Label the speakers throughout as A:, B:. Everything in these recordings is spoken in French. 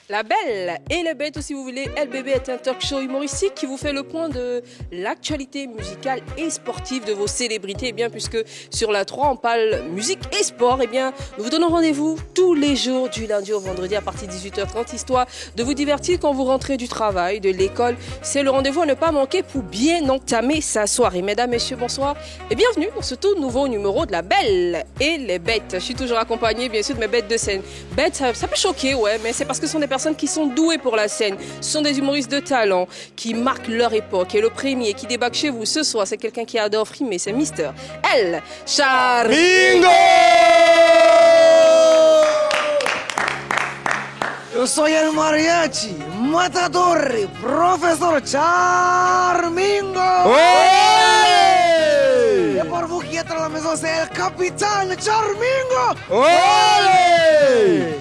A: La Belle et les Bêtes, ou si vous voulez, LBB est un talk show humoristique qui vous fait le point de l'actualité musicale et sportive de vos célébrités. Et bien, puisque sur la 3, on parle musique et sport, et bien, nous vous donnons rendez-vous tous les jours du lundi au vendredi à partir de 18h30, histoire de vous divertir quand vous rentrez du travail, de l'école. C'est le rendez-vous à ne pas manquer pour bien entamer sa soirée. Mesdames, messieurs, bonsoir et bienvenue dans ce tout nouveau numéro de La Belle et les Bêtes. Je suis toujours accompagnée, bien sûr, de mes bêtes de scène. Bêtes, ça peut choquer, ouais, mais c'est parce que ce sont des personnes qui sont douées pour la scène. Ce sont des humoristes de talent qui marquent leur époque. Et le premier qui débarque chez vous ce soir, c'est quelqu'un qui adore frimer, c'est Mister El Charmingo.
B: Yo soy el mariachi, matador, profesor Charmingo. Et pour vous qui êtes à la maison, c'est le capitaine Charmingo.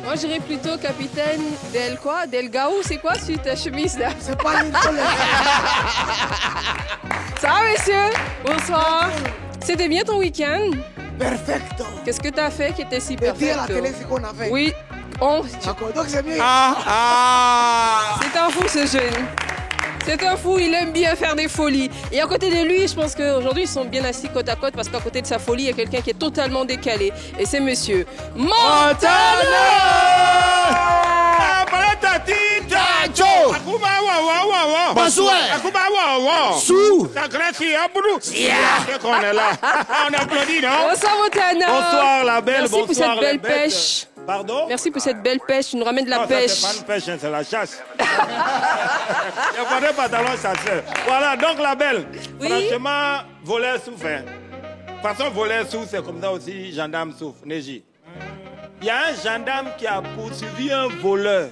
A: Moi, je dirais plutôt capitaine Del quoi? Del Gaou, c'est quoi sur ta chemise là?
B: C'est pas une collègue.
A: Ça va, messieurs? Bonsoir. C'était bien ton week-end?
B: Perfecto.
A: Qu'est-ce que t'as fait qui était si
B: Et dis à la
A: perfect?
B: télé ce qu'on a fait.
A: Oui.
B: D'accord, donc c'est bien.
A: C'est un fou ce jeune. C'est un fou, il aime bien faire des folies. Et à côté de lui, je pense qu'aujourd'hui, ils sont bien assis côte à côte parce qu'à côté de sa folie, il y a quelqu'un qui est totalement décalé. Et c'est monsieur Montana!
C: On applaudit, non?
A: Bonsoir Montana!
C: Bonsoir la belle,
A: Merci pour cette belle
C: les bêtes.
A: pêche.
C: Pardon?
A: Merci pour cette belle pêche, tu nous ramènes de la
C: Non,
A: pêche.
C: ça, c'est pas une pêche, hein, c'est la chasse. Il n'y a pas de pantalon chasseur. Voilà, donc la belle.
A: Oui?
C: Franchement, voleur souffre. Hein. De toute façon, voleur souffre, c'est comme ça aussi, gendarme souffre. Néji. Il y a un gendarme qui a poursuivi un voleur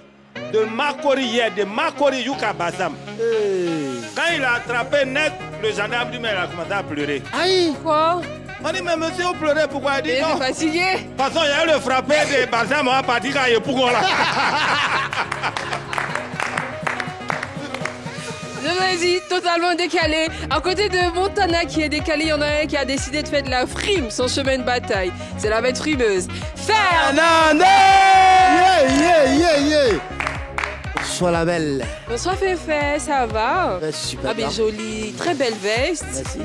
C: de Makori hier, de Makori Yuka Bassam. Quand il a attrapé net, le gendarme lui-même il a commencé à pleurer.
B: Aïe.
A: Quoi?
C: On dit, mais monsieur, vous pleurez pourquoi? Il dit
A: Il
C: non.
A: est fatigué?
C: De toute façon, il y a eu le frappé de Bassam, on va partir quand il est pour là.
A: Je vous ai dit, totalement décalé. À côté de Montana qui est décalé, il y en a un qui a décidé de faire de la frime son chemin de bataille. C'est la bête frimeuse.
B: Fernandez. Yeah. Sois la belle.
A: Bonsoir Féfé, ça va?
B: Super.
A: Ah mais jolie, très belle veste.
B: Merci.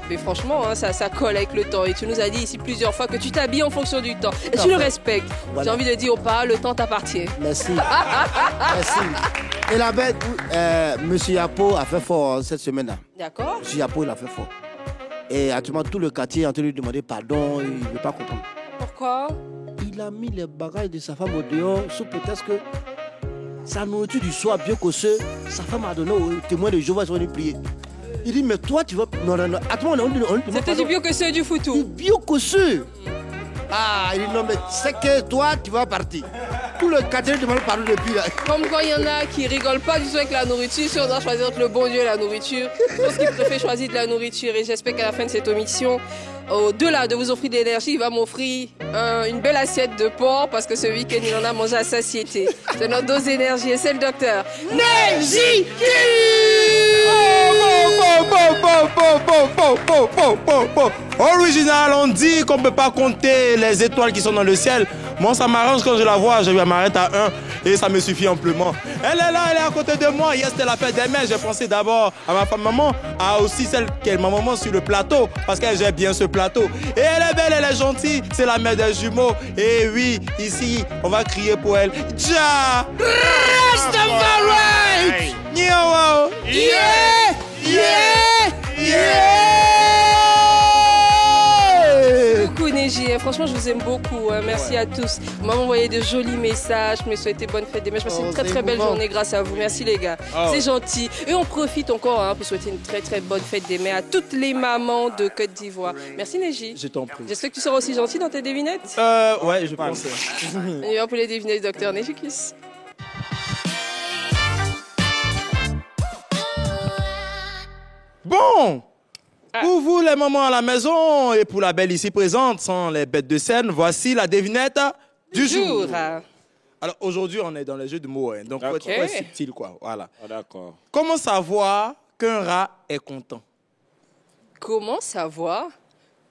A: Mais franchement, hein, ça colle avec le temps. Et tu nous as dit ici plusieurs fois que tu t'habilles en fonction du temps. Et tu le respectes.
B: Voilà.
A: J'ai envie de dire au pas, le temps t'appartient.
B: Merci. Merci. Et la bête, monsieur Yapo a fait fort cette semaine-là.
A: D'accord?
B: Monsieur Yapo, il a fait fort. Et actuellement, tout le quartier est en train de lui demander pardon. Il ne veut pas comprendre.
A: Pourquoi?
B: Il a mis les bagages de sa femme au dehors sous prétexte que sa nourriture du soir bien cosseux, sa femme a donné au témoin de Jéhovah, ils sont venus prier. Il dit, mais toi, tu vas... Non. Attends,
A: C'était du bio que c'est du
B: Du
A: foutou.
B: bio cosseux. Ah, il dit, non, mais c'est que toi, tu vas partir. Tout le quartier demande pardon depuis là.
A: Comme quand il y en a qui rigolent pas du tout avec la nourriture, si on doit choisir entre le bon Dieu et la nourriture, je pense qu'il préfère choisir de la nourriture. Et j'espère qu'à la fin de cette émission, au-delà de vous offrir de l'énergie, il va m'offrir une belle assiette de porc parce que ce week-end, il en a mangé à satiété. C'est notre dose d'énergie et c'est le docteur Neji.
D: Original, on dit qu'on ne peut pas compter les étoiles qui sont dans le ciel. Moi, ça m'arrange quand je la vois, je m'arrête à 1 et ça me suffit amplement. Elle est là, elle est à côté de moi. Hier, c'était la fête des mères. J'ai pensé d'abord à ma femme maman, à aussi celle qui est ma maman sur le plateau, parce qu'elle gère bien ce plateau. Et elle est belle, elle est gentille, c'est la mère des jumeaux. Et oui, ici, on va crier pour elle. Ja! Rastafari!
A: Beaucoup Neji, franchement je vous aime beaucoup, merci à tous. Vous m'avez envoyé de jolis messages, vous me souhaitez bonne fête des mères. Je passe une très belle journée grâce à vous, merci les gars, c'est gentil. Et on profite encore pour souhaiter une très bonne fête des mères à toutes les mamans de Côte d'Ivoire. Merci Neji.
D: Je t'en prie.
A: J'espère que tu seras aussi gentil dans tes devinettes.
D: Ouais, je pense.
A: Et pour les devinettes, docteur Neji Kiss.
D: Bon, pour vous les mamans à la maison et pour la belle ici présente, sans les bêtes de scène, voici la devinette du jour. Alors aujourd'hui, on est dans les jeux de mots, hein, donc faut être subtil, quoi. Voilà.
C: Ah, d'accord.
D: Comment savoir qu'un rat est content?
A: Comment savoir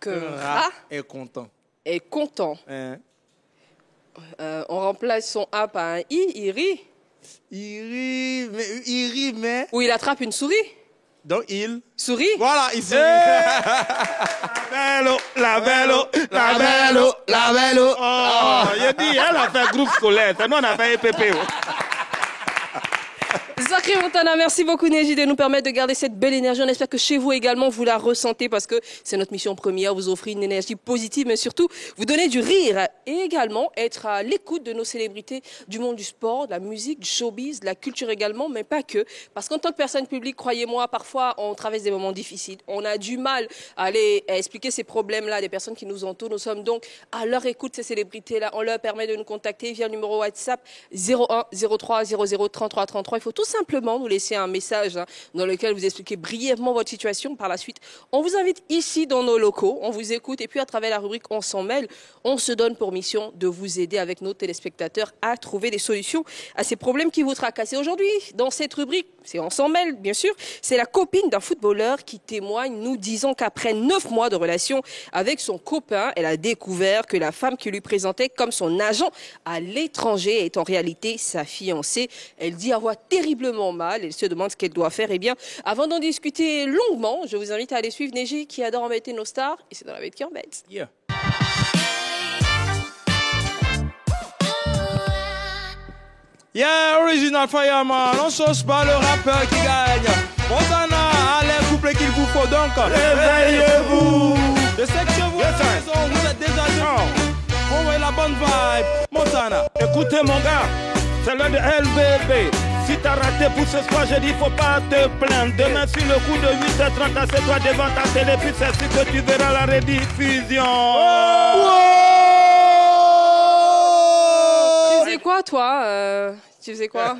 A: qu'un rat
D: est content?
A: Est content.
D: Hein?
A: On remplace son A par un I, il rit.
D: Il rit, mais...
A: Ou il attrape une souris.
D: Donc, il...
A: Souris.
D: Voilà, il sourit.
C: La belle. Oh, il dit, elle a fait groupe scolaire. Nous, on a fait EPP.
A: Sacré Montana, merci beaucoup Neji de nous permettre de garder cette belle énergie. On espère que chez vous également, vous la ressentez parce que c'est notre mission première, vous offrir une énergie positive, mais surtout vous donner du rire et également être à l'écoute de nos célébrités du monde du sport, de la musique, du showbiz, de la culture également, mais pas que. Parce qu'en tant que personne publique, croyez-moi, parfois on traverse des moments difficiles. On a du mal à expliquer ces problèmes-là à des personnes qui nous entourent. Nous sommes donc à leur écoute, ces célébrités-là. On leur permet de nous contacter via le numéro WhatsApp 01 03 00 33 33. Il faut tout simplement nous laisser un message dans lequel vous expliquez brièvement votre situation. Par la suite, on vous invite ici dans nos locaux, on vous écoute et puis à travers la rubrique On s'en mêle, on se donne pour mission de vous aider avec nos téléspectateurs à trouver des solutions à ces problèmes qui vous tracassent. Et aujourd'hui, dans cette rubrique, c'est On s'en mêle, bien sûr, c'est la copine d'un footballeur qui témoigne, nous disant qu'après 9 mois de relation avec son copain, elle a découvert que la femme qui lui présentait comme son agent à l'étranger est en réalité sa fiancée. Elle dit avoir terriblement mal. Elle se demande ce qu'elle doit faire. Eh bien, avant d'en discuter longuement, je vous invite à aller suivre Neji qui adore embêter nos stars. Et c'est dans la bête qui embête.
D: Yeah. Yeah, original fireman, on cherche pas le rappeur qui gagne. Montana, allez, couple qu'il vous faut donc.
C: Réveillez-vous.
D: Je sais que chez vous, vous êtes déjà debout. Envoyez la bonne vibe. Montana.
C: Écoutez mon gars, c'est l'heure de LBB. Si t'as raté pour ce soir, je dis faut pas te plaindre. Demain sur le coup de 8h30, assieds-toi devant ta télé, puis c'est sûr que tu verras la rediffusion.
A: Tu faisais quoi, toi Tu faisais quoi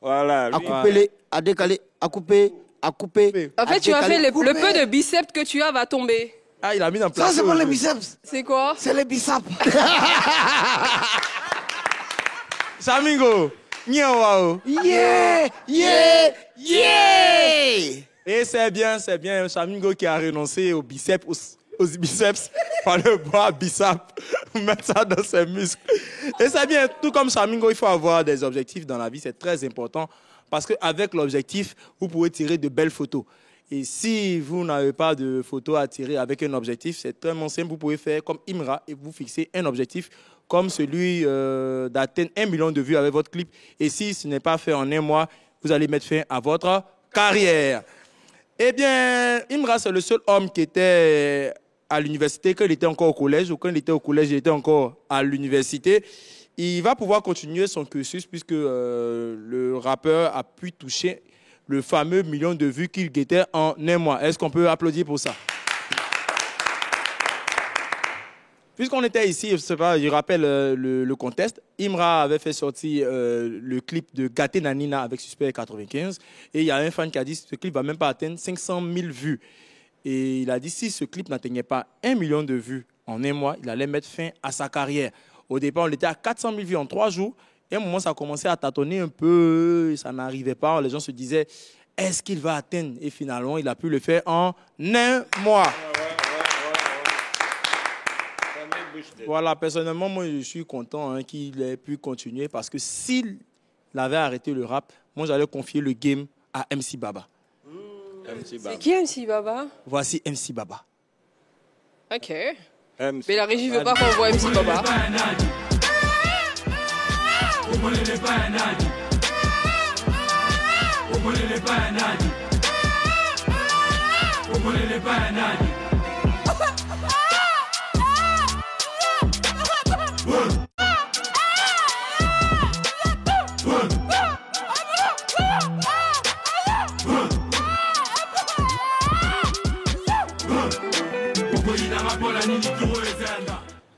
C: Voilà.
B: À couper les, à décaler, à couper, à couper.
A: En fait, tu as fait le peu de biceps que tu as va tomber.
D: Ah, il a mis en place.
B: Ça, c'est pas les biceps.
A: C'est quoi?
B: C'est les biceps.
D: Samingo. Niawao.
B: Yeah, yeah, yeah.
D: Et c'est bien, Samingo qui a renoncé aux biceps, aux biceps, par le bras biceps, mettre ça dans ses muscles. Et c'est bien, tout comme Samingo, il faut avoir des objectifs dans la vie, c'est très important, parce qu'avec l'objectif, vous pouvez tirer de belles photos. Et si vous n'avez pas de photos à tirer avec un objectif, c'est très simple, vous pouvez faire comme Imra et vous fixer un objectif comme celui d'atteindre 1 million de vues avec votre clip. Et si ce n'est pas fait en un mois, vous allez mettre fin à votre carrière. Eh bien, Imra, c'est le seul homme qui était à l'université quand il était encore au collège, ou quand il était au collège, il était encore à l'université. Il va pouvoir continuer son cursus puisque le rappeur a pu toucher le fameux million de vues qu'il guettait en un mois. Est-ce qu'on peut applaudir pour ça? Puisqu'on était ici, je sais pas, je rappelle le contexte, Imra avait fait sortir le clip de Gâté Nanina avec Suspect 95 et il y a un fan qui a dit que ce clip va même pas atteindre 500 000 vues. Et il a dit si ce clip n'atteignait pas 1 million de vues en un mois, il allait mettre fin à sa carrière. Au départ, on était à 400 000 vues en 3 jours. Et à un moment, ça a commencé à tâtonner un peu, ça n'arrivait pas. Les gens se disaient, est-ce qu'il va atteindre? Et finalement, il a pu le faire en un mois. Voilà, personnellement, moi, je suis content qu'il ait pu continuer parce que s'il avait arrêté le rap, moi, j'allais confier le game à MC Baba.
A: C'est qui MC Baba?
D: Voici MC Baba.
A: Ok. Mais la régie veut pas qu'on voit MC Baba.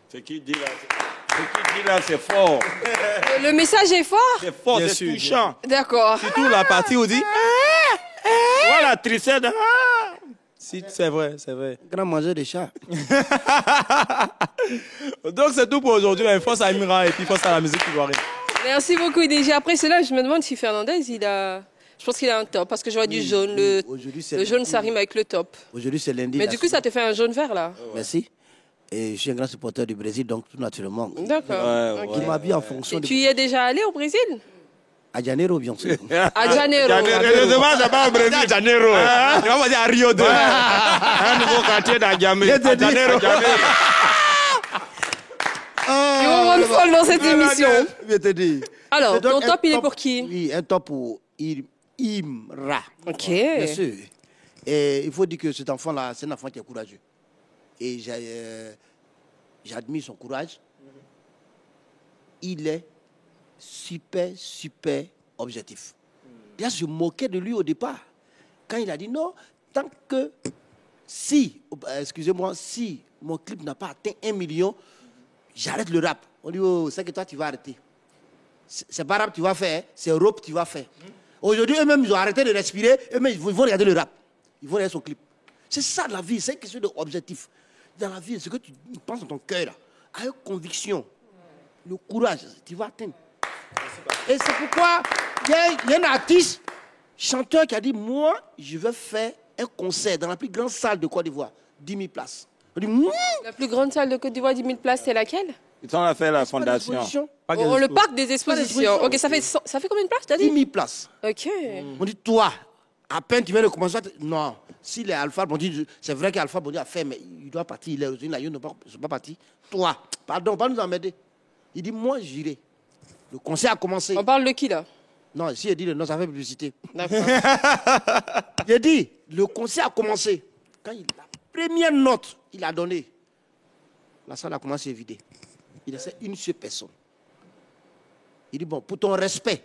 C: Ce qu'il dit là, c'est fort.
A: Le message est fort?
C: C'est fort,
D: Bien
C: c'est
D: sûr,
C: touchant.
A: D'accord.
D: Surtout la partie où dit...
C: Voilà, tristesse.
D: Si, c'est vrai, c'est vrai.
B: Grand mangeur de chat.
D: Donc c'est tout pour aujourd'hui. Force à Imra et puis force à la musique ivoirienne.
A: Merci beaucoup déjà. Après cela, je me demande si Fernandez, je pense qu'il a un top parce que je vois du jaune. Le jaune, ça rime avec le top.
B: Aujourd'hui, c'est lundi.
A: Mais du coup, ça te fait un jaune vert là.
B: Merci. Et je suis un grand supporter du Brésil, donc tout naturellement.
A: D'accord.
B: Il m'habille en fonction de...
A: Tu y es déjà allé au Brésil?
B: À Janeiro, bien sûr.
A: À Janeiro.
C: Heureusement, c'est pas au Brésil.
D: À Janeiro. Il va dire à Rio de
C: Un nouveau quartier dans Janeiro.
A: Il y a one folle dans cette émission.
B: Je te dis.
A: Alors,
B: Je donne
A: ton
B: un
A: top, il est pour qui?
B: Oui, un top pour Imra.
A: Ok.
B: Bien sûr. Et il faut dire que cet enfant-là, c'est un enfant qui est courageux. Et j'admire son courage. Il est super, super objectif. Là, je me moquais de lui au départ. Quand il a dit non, tant que si mon clip n'a pas atteint 1 million, j'arrête le rap. On dit, oh, c'est que toi, tu vas arrêter. C'est pas rap que tu vas faire, c'est rap que tu vas faire. Aujourd'hui, eux-mêmes, ils ont arrêté de respirer, eux-mêmes, ils vont regarder le rap. Ils vont regarder son clip. C'est ça la vie, c'est une question d'objectif. Dans la vie, ce que tu penses dans ton cœur, là, avec conviction, le courage, tu vas atteindre. Et c'est pourquoi il y a un artiste, chanteur qui a dit, moi, je vais faire un concert dans la plus grande salle de Côte d'Ivoire, 10 000 places. On dit,
A: La plus grande salle de Côte d'Ivoire, 10 000 places, c'est laquelle?
C: Ils ont fait la fondation.
A: Le parc des expositions. Ok, ça fait combien de places, t'as dit?
B: 10 000 places.
A: Ok.
B: On dit, toi, à peine tu viens de commencer, non. Si les Alpha, on dit, c'est vrai qu'Alpha Bondi a fait, mais il doit partir, il est là, ils ne sont pas partis. Toi, pardon, pas nous emmerder. Il dit, moi, j'irai. Le concert a commencé.
A: On parle de qui, là?
B: Non, si il dit le nom, ça fait publicité.
A: D'accord.
B: Il a dit, le concert a commencé. Quand la première note, il a donné, la salle a commencé à vider. Il restait une seule personne. Il dit, bon, pour ton respect,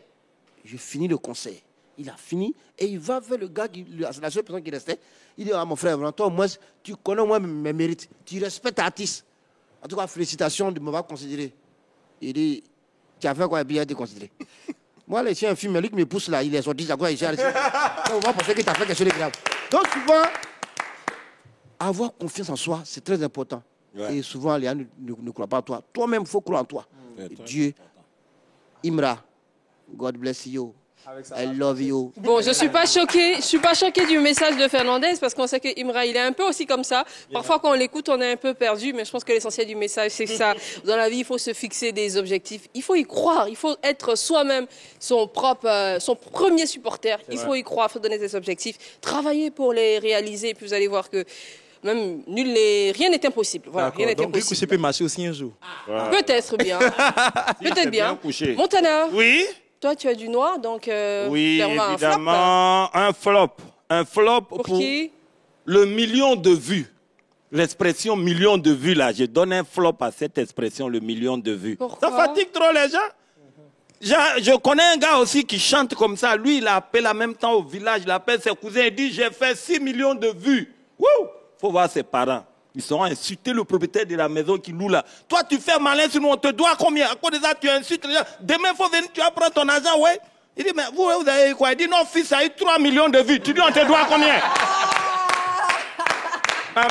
B: je finis le concert. Il a fini et il va vers le gars, la seule personne qui restait. Il dit, ah mon frère, toi au moins, tu connais moi mes mérites. Tu respectes l'artiste. En tout cas, félicitations de m'avoir considéré. Il dit, tu as fait quoi, bien été considéré. Moi, là, c'est un film, lui qui me pousse là, il est sorti, il est arrêté. On va penser que tu as fait quelque chose de grave. Donc, souvent, avoir confiance en soi, c'est très important. Ouais. Et souvent, les gens ne croient pas en toi. Toi-même, il faut croire en toi. Dieu, Imra, God bless you. I love you.
A: Bon, je suis pas choquée du message de Fernandez parce qu'on sait que Imra, il est un peu aussi comme ça. Parfois, quand on l'écoute, on est un peu perdu, mais je pense que l'essentiel du message, c'est que ça, dans la vie, il faut se fixer des objectifs. Il faut y croire. Il faut être soi-même son premier supporter. Il faut y croire, il faut donner des objectifs, travailler pour les réaliser, et puis vous allez voir que même rien n'est impossible. Voilà, rien n'est
D: donc,
A: impossible.
D: ça peut marcher aussi un jour.
A: Ah. Peut-être bien. Peut-être bien. Montana.
C: Oui.
A: Toi, tu as du noir, donc
C: oui, évidemment, un flop. Un flop pour
A: qui?
C: Le million de vues. L'expression million de vues, là, je donne un flop à cette expression, le million de vues.
A: Pourquoi?
C: Ça fatigue trop les gens. Je connais un gars aussi qui chante comme ça. Lui, il appelle en même temps au village, il appelle ses cousins, il dit, j'ai fait 6 millions de vues. Wouh! Faut voir ses parents. Ils seront insultés le propriétaire de la maison qui loue là. Toi, tu fais malin sur nous, on te doit combien? À cause de ça, tu insultes les gens. Demain, il faut venir, tu vas prendre ton argent, ouais. Il dit, mais vous avez quoi? Il dit, non, fils, ça a eu 3 millions de vues. Tu dis, on te doit combien?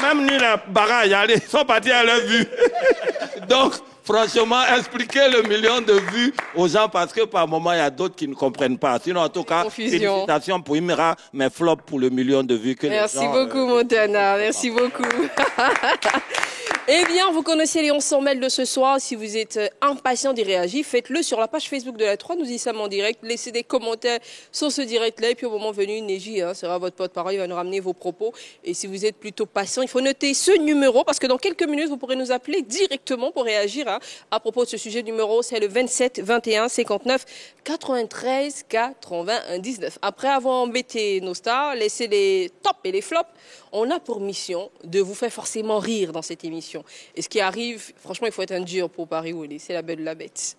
C: Même ni la barrage, ils sont partis à leur vue. Donc, franchement, expliquer le million de vues aux gens parce que par moment, il y a d'autres qui ne comprennent pas. Sinon, en tout cas, félicitations pour Imra, mais flop pour le million de vues. Que
A: merci beaucoup, Montana. Merci beaucoup. Eh bien, vous connaissez les 1100 mails de ce soir. Si vous êtes impatient d'y réagir, faites-le sur la page Facebook de la 3. Nous y sommes en direct. Laissez des commentaires sur ce direct-là. Et puis, au moment venu, Neji sera votre porte-parole. Il va nous ramener vos propos. Et si vous êtes plutôt patient, il faut noter ce numéro parce que dans quelques minutes, vous pourrez nous appeler directement pour réagir à propos de ce sujet. Le numéro, c'est le 27 21 59 93 99. Après avoir embêté nos stars, laissé les tops et les flops, on a pour mission de vous faire forcément rire dans cette émission. Et ce qui arrive, franchement, il faut être un dur pour Paris Willy. C'est la belle de la bête.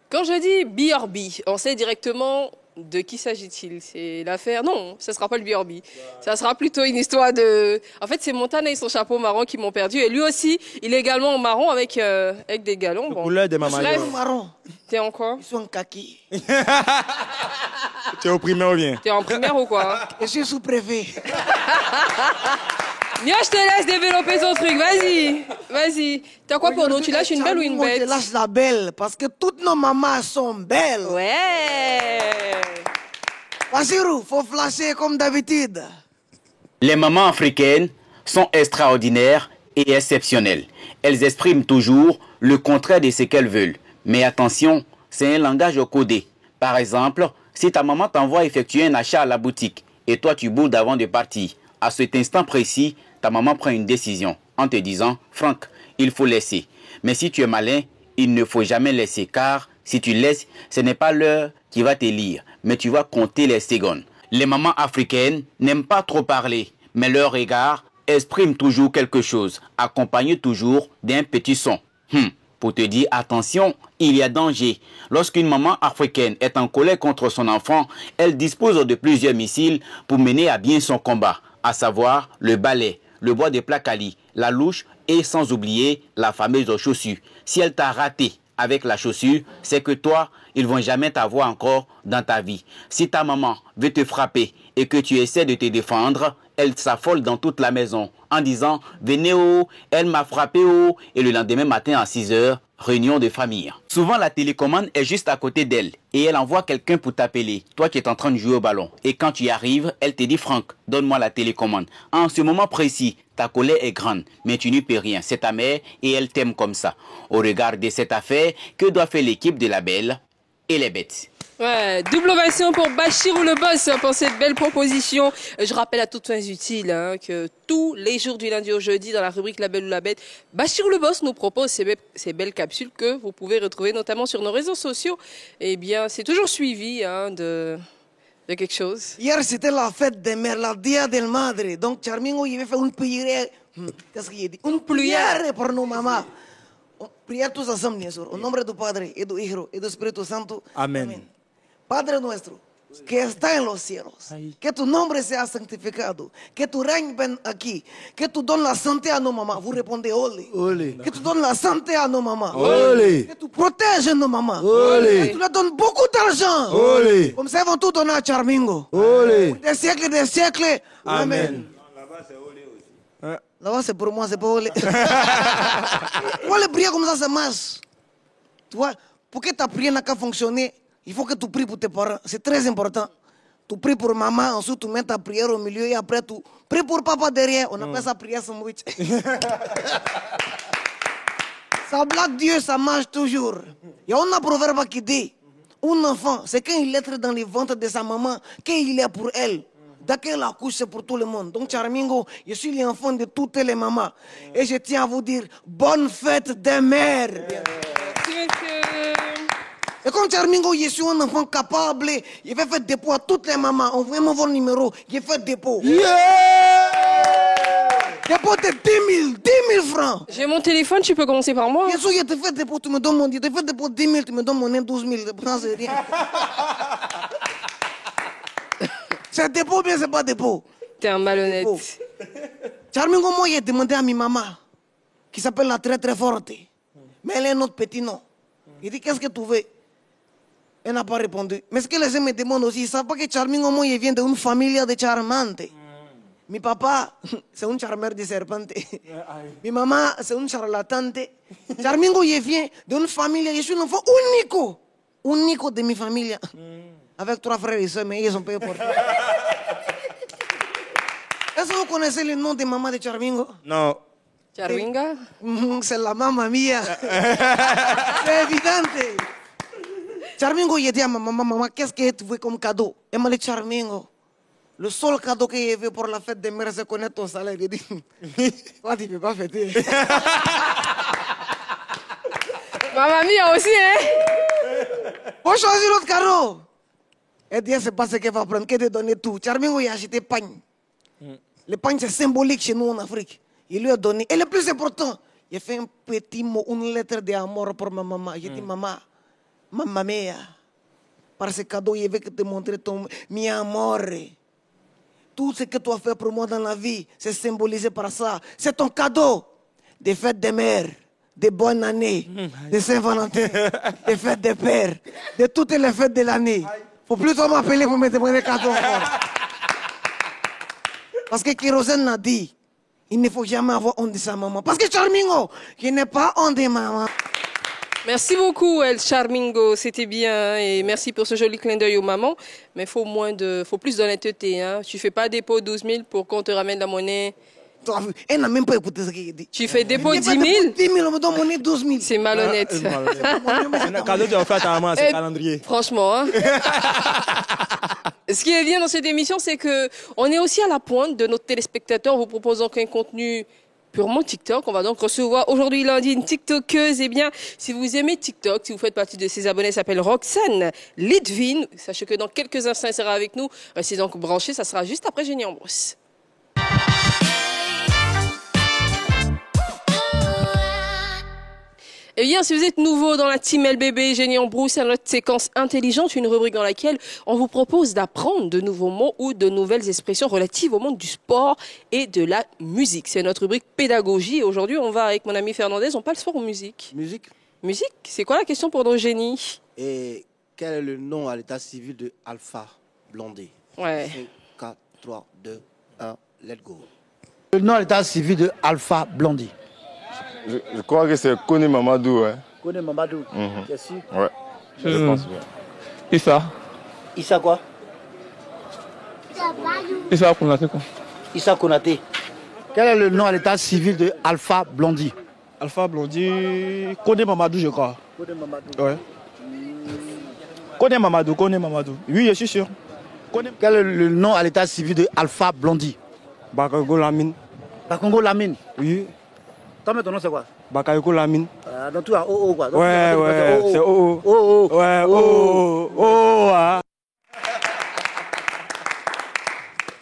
A: Quand je dis BRB, on sait directement de qui s'agit-il. C'est l'affaire... Non, ce ne sera pas le BRB. Ça sera plutôt une histoire de... En fait, c'est Montana et son chapeau marron qui m'ont perdu. Et lui aussi, il est également en marron avec des galons.
D: Bon. Couleur des mamans.
B: Marron.
A: T'es en quoi?
B: Ils sont en kaki.
D: Tu es au primaire ou bien?
A: T'es en primaire ou quoi?
B: Je suis sous-préfet.
A: Viens, je te laisse développer ton truc. Vas-y, vas-y. T'as quoi pour nous? Tu lâches une belle ou une bête?
E: Je lâche la belle, parce que toutes nos mamans sont belles.
A: Ouais.
E: Basirou, faut flasher comme d'habitude.
F: Les mamans africaines sont extraordinaires et exceptionnelles. Elles expriment toujours le contraire de ce qu'elles veulent. Mais attention, c'est un langage codé. Par exemple, si ta maman t'envoie effectuer un achat à la boutique et toi tu boudes avant de partir, à cet instant précis, ta maman prend une décision en te disant « Franck, il faut laisser ». Mais si tu es malin, il ne faut jamais laisser, car si tu laisses, ce n'est pas l'heure qui va te lire, mais tu vas compter les secondes. Les mamans africaines n'aiment pas trop parler, mais leur regard exprime toujours quelque chose, accompagné toujours d'un petit son. Pour te dire attention, il y a danger. Lorsqu'une maman africaine est en colère contre son enfant, elle dispose de plusieurs missiles pour mener à bien son combat, à savoir le balai, le bois de placali, la louche et sans oublier la fameuse chaussure. Si elle t'a raté avec la chaussure, c'est que toi, ils ne vont jamais t'avoir encore dans ta vie. Si ta maman veut te frapper et que tu essaies de te défendre, elle s'affole dans toute la maison en disant « Venez oh, elle m'a frappé oh » et le lendemain matin à 6 h, réunion de famille. Souvent la télécommande est juste à côté d'elle et elle envoie quelqu'un pour t'appeler, toi qui es en train de jouer au ballon. Et quand tu y arrives, elle te dit « Franck, donne-moi la télécommande ». En ce moment précis, ta colère est grande, mais tu n'y peux rien. C'est ta mère et elle t'aime comme ça. Au regard de cette affaire, que doit faire l'équipe de la Belle et les Bêtes?
A: Ouais, double ovation pour Bachirou le boss pour cette belle proposition. Je rappelle à toutes fins utiles que tous les jours du lundi au jeudi, dans la rubrique La Belle ou la Bête, Bachirou le boss nous propose ces belles capsules que vous pouvez retrouver notamment sur nos réseaux sociaux. Eh bien, c'est toujours suivi de quelque chose.
E: Hier, c'était la fête des mères, la Dia del Madre. Donc, Charmingo, il avait fait une prière. Qu'est-ce qu'il a dit? Une prière pour nos mamans. Prière tous ensemble, bien sûr. Au nom du Padre, et du Hijo, et du Espíritu Santo.
D: Amen.
E: Padre nuestro, que está en los cielos, que tu nombre sea santificado, que tu règne vienne aquí, que tu donnes la santé à nos mamans. Vous répondez Olé.
B: Olé.
E: Que tu donnes la santé à nos mamans.
B: Olé.
E: Que tu protèges nos mamans.
B: Olé.
E: Que tu leur donnes beaucoup d'argent.
B: Olé.
E: Comme ça, ils vont tout donner à Charmingo.
B: Olé.
E: Des siècles.
D: Amen.
C: Là-bas, c'est Olé aussi.
E: Là-bas, c'est pour moi, c'est pas Olé. Moi, les prières comme ça marche. Tu vois, pour que ta prière n'a qu'à fonctionner, il faut que tu pries pour tes parents. C'est très important. Tu pries pour maman, ensuite tu mets ta prière au milieu et après tu pries pour papa derrière. On appelle ça prière sandwich. Ça blague Dieu, ça marche toujours. Il y a un proverbe qui dit, un enfant, c'est quand il est dans les ventres de sa maman, qu'il est pour elle. Dès qu'elle accouche, c'est pour tout le monde. Donc, Charmingo, je suis l'enfant de toutes les mamans. Et je tiens à vous dire, bonne fête des mères.
A: Merci, monsieur.
E: Et comme Charmingo, je suis un enfant capable, il fait faire dépôt à toutes les mamans. Envoyez-moi votre numéro, je fais dépôt. Dépôt de 10 000 francs.
A: J'ai mon téléphone, tu peux commencer par moi.
E: Bien sûr, je te fais dépôt, tu me donnes mon... Je te fais dépôt 10 000, tu me donnes mon 12 000. Pourtant, c'est rien. C'est dépôt ou bien c'est pas dépôt?
A: T'es un malhonnête.
E: Charmingo, moi, j'ai demandé à ma maman, qui s'appelle la très très forte, mais elle a un autre petit nom. Il dit, qu'est-ce que tu veux? Elle n'a pas répondu. Mais ce que les gens me demandent aussi, ils ne savent pas que Charmingo, moi, il vient d'une famille de charmantes. Mi papa, c'est un charmeur de serpente. Mi maman, c'est une charlatante. Charmingo, il vient d'une famille, je suis un enfant unique de ma famille. Avec 3 frères et soeurs, mais ils sont payés pour ça. Est-ce que vous connaissez le nom de maman de Charmingo?
D: Non.
A: Charminga?
E: C'est la maman mia. C'est évident. Charmingo, il dit à ma maman, qu'est-ce que tu veux comme cadeau? Elle m'a dit, Charmingo, le seul cadeau que je veux pour la fête des mères, c'est connaître ton salaire. Il dit, toi, tu ne peux pas fêter.
A: Maman mia aussi, hein?
E: Faut choisir l'autre cadeau. Elle dit, c'est pas ce qu'elle va prendre, qu'elle te donne tout. Charmingo, il a acheté pagne. Le pagne, c'est symbolique chez nous en Afrique. Il lui a donné. Et le plus important, il a fait un petit mot, une lettre d'amour pour ma maman. J'ai dit, maman, mamma mia, par ce cadeau, je vais te montrer ton mi amor. Tout ce que tu as fait pour moi dans la vie, c'est symbolisé par ça. C'est ton cadeau des fêtes des mères, des bonnes années, de Saint-Valentin, des fêtes des pères, de toutes les fêtes de l'année. Faut plutôt m'appeler pour me demander cadeau encore. Parce que Kérosène a dit, il ne faut jamais avoir honte de sa maman. Parce que Charmingo, qui n'est pas honte de maman.
A: Merci beaucoup, El Charmingo. C'était bien. Et merci pour ce joli clin d'œil aux mamans. Mais il faut plus d'honnêteté. Hein. Tu ne fais pas dépôt 12 000 pour qu'on te ramène la monnaie
E: Elle n'a même pas écouté ce qu'il dit.
A: Tu fais dépôt
E: Il
A: 10
E: fait
A: 000?
E: dépôt 10 000, on me donne mon nez 12 000.
A: C'est malhonnête.
D: Le cadeau que tu as offert à ta maman, c'est
A: Eh,
D: calendrier.
A: Franchement, hein. Ce qui est bien dans cette émission, c'est que on est aussi à la pointe de nos téléspectateurs en vous proposant qu'un contenu purement TikTok. On va donc recevoir aujourd'hui lundi une TikTokeuse. Eh bien, si vous aimez TikTok, si vous faites partie de ses abonnés, elle s'appelle Roxane Litvin. Sachez que dans quelques instants, elle sera avec nous. Restez donc branchés, ça sera juste après Génie en Brousse. Eh bien, si vous êtes nouveau dans la team LBB Génie en Brousse, c'est notre séquence intelligente, une rubrique dans laquelle on vous propose d'apprendre de nouveaux mots ou de nouvelles expressions relatives au monde du sport et de la musique. C'est notre rubrique pédagogie. Aujourd'hui, on va avec mon ami Fernandez, on parle sport ou musique?
B: Musique.
A: Musique? C'est quoi la question pour nos génies?
B: Et quel est le nom à l'état civil de Alpha Blondie?
A: Ouais.
B: 5, 4, 3, 2, 1, let's go. Le nom à l'état civil de Alpha Blondie.
G: Je crois que c'est Kone Mamadou. Hein.
B: Kone Mamadou, c'est sûr?
G: Ouais, je pense bien.
D: Issa.
B: Issa quoi?
D: Issa Konaté quoi.
B: Issa Konaté. Quel est le nom à l'état civil de Alpha Blondie?
D: Alpha Blondie. Kone Mamadou, je crois.
B: Kone Mamadou.
D: Ouais. Kone Mamadou, Kone Mamadou. Oui, je suis sûr.
B: Quel est le nom à l'état civil de Alpha Blondie?
D: Bakongo Lamine.
B: Bakongo Lamine.
D: Oui.
B: Toi, mais ton nom c'est quoi?
D: Bakayoko Lamine.
B: Donc tu as OO quoi? Donc,
D: Ouais, ouais, c'est OO.
B: OO.
D: Ouais, OO. OO.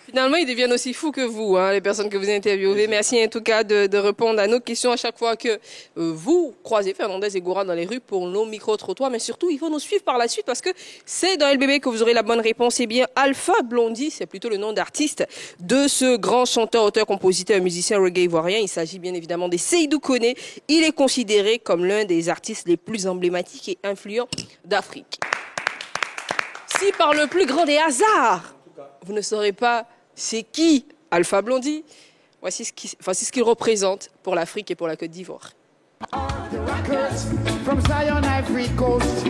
A: Finalement, ils deviennent aussi fous que vous, hein, les personnes que vous interviewez. Merci en tout cas de répondre à nos questions à chaque fois que vous croisez Fernandez et Goura dans les rues pour nos micro-trottoirs. Mais surtout, il faut nous suivre par la suite parce que c'est dans LBB que vous aurez la bonne réponse. Eh bien, Alpha Blondie, c'est plutôt le nom d'artiste de ce grand chanteur, auteur, compositeur, musicien reggae ivoirien. Il s'agit bien évidemment de Seydou Koné. Il est considéré comme l'un des artistes les plus emblématiques et influents d'Afrique. Si par le plus grand des hasards, vous ne saurez pas c'est qui Alpha Blondie? Voici ce qu'il représente pour l'Afrique et pour la Côte d'Ivoire.
H: From Zion, Ivory Coast.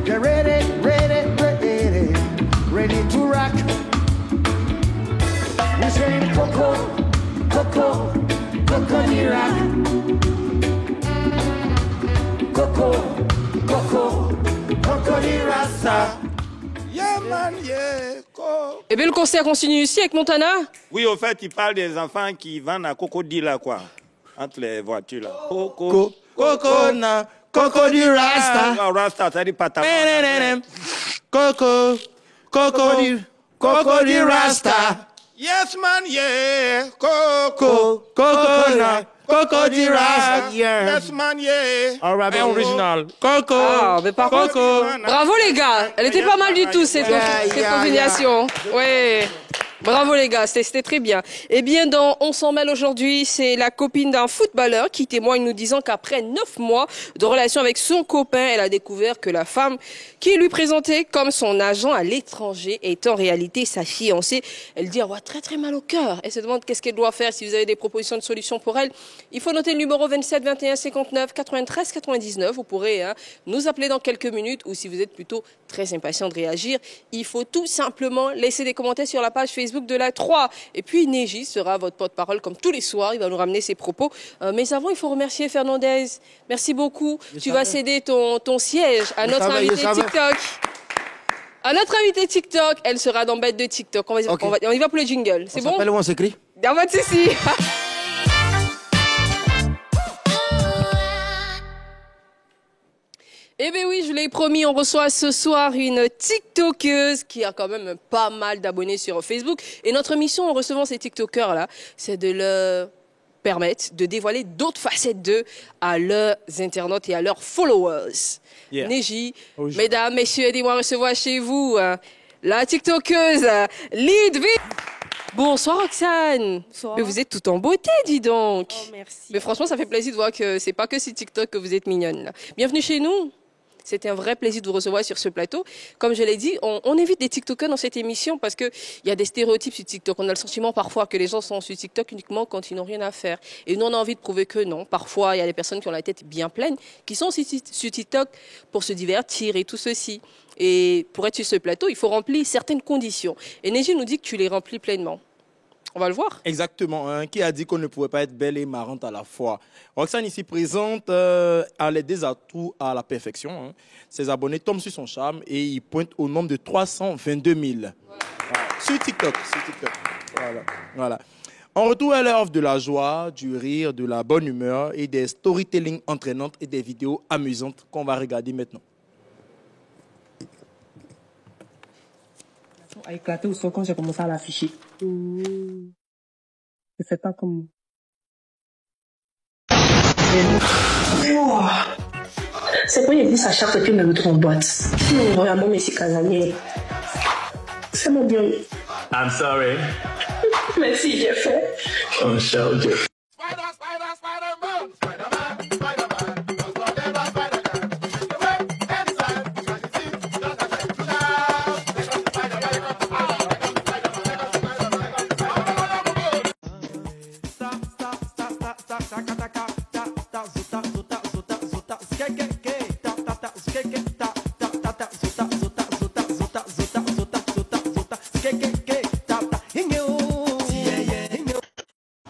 H: Get ready, ready, ready, ready to rock. We say Coco, Coco, Coco d'Irak. Coco, Coco, Coco d'Irak.
C: Yeah, man, yeah.
A: Eh bien, le concert continue ici avec Montana.
C: Oui, au fait, il parle des enfants qui vendent à Cocody, là, quoi. Entre les voitures, là. Coco.
D: Cocona. Coco du Rasta.
C: Ah, Rasta, ça dit pas ta
D: Coco. Coco. Coco du Rasta.
C: Yes, man, yeah. Coco.
D: Cocona. Coco du Rasta.
C: Yes, man, yeah.
D: Original. Coco.
A: Ah, mais par contre,
D: Coco.
A: bravo les gars. Elle était pas mal du tout, cette combinaison. Ouais. Bravo les gars, c'était très bien. Eh bien, dans On s'en mêle aujourd'hui, c'est la copine d'un footballeur qui témoigne nous disant qu'après 9 mois de relation avec son copain, elle a découvert que la femme qui lui présentait comme son agent à l'étranger est en réalité sa fiancée. Elle dit avoir très très mal au cœur. Elle se demande qu'est-ce qu'elle doit faire. Si vous avez des propositions de solutions pour elle, il faut noter le numéro 27 21 59 93 99. Vous pourrez nous appeler dans quelques minutes ou si vous êtes plutôt très impatient de réagir, il faut tout simplement laisser des commentaires sur la page Facebook de la 3. Et puis Neji sera votre porte-parole comme tous les soirs. Il va nous ramener ses propos. Mais avant, il faut remercier Fernandez. Merci beaucoup. Tu vas céder ton siège à notre invité TikTok. À notre invité TikTok, elle sera dans Bête de TikTok. On y va pour le jingle. C'est bon?
B: On s'écrit?
A: Dans votre souci. Eh bien oui, je l'ai promis, on reçoit ce soir une TikTokeuse qui a quand même pas mal d'abonnés sur Facebook. Et notre mission en recevant ces TikTokers-là, c'est de leur permettre de dévoiler d'autres facettes d'eux à leurs internautes et à leurs followers.
D: Yeah.
A: Neji, mesdames, messieurs, aidez-moi à recevoir chez vous la TikTokeuse Litvin. Bonsoir Roxane.
I: Bonsoir.
A: Mais vous êtes tout en beauté, dis donc.
I: Oh, merci.
A: Mais franchement, ça fait plaisir de voir que c'est pas que sur TikTok que vous êtes mignonne. Là. Bienvenue chez nous. C'était un vrai plaisir de vous recevoir sur ce plateau. Comme je l'ai dit, on évite des TikTokers dans cette émission parce qu'il y a des stéréotypes sur TikTok. On a le sentiment parfois que les gens sont sur TikTok uniquement quand ils n'ont rien à faire. Et nous, on a envie de prouver que non. Parfois, il y a des personnes qui ont la tête bien pleine, qui sont sur TikTok pour se divertir et tout ceci. Et pour être sur ce plateau, il faut remplir certaines conditions. Et Neji nous dit que tu les remplis pleinement. On va le voir.
D: Exactement, hein, qui a dit qu'on ne pouvait pas être belle et marrante à la fois. Roxane ici présente a des atouts à la perfection. Hein. Ses abonnés tombent sur son charme et il pointe au nombre de 322 000. Voilà. Sur TikTok. Voilà. On retrouve à l'œuvre de la joie, du rire, de la bonne humeur et des storytelling entraînantes et des vidéos amusantes qu'on va regarder maintenant.
I: A éclaté au sol quand j'ai commencé à l'afficher. Je fais pas comme... C'est quand il dit ça chaque fois qu'il me retrouve en boîte. Vraiment, mais c'est casanier. C'est mon bien.
J: I'm sorry.
I: Merci, j'ai fait.
J: On show you.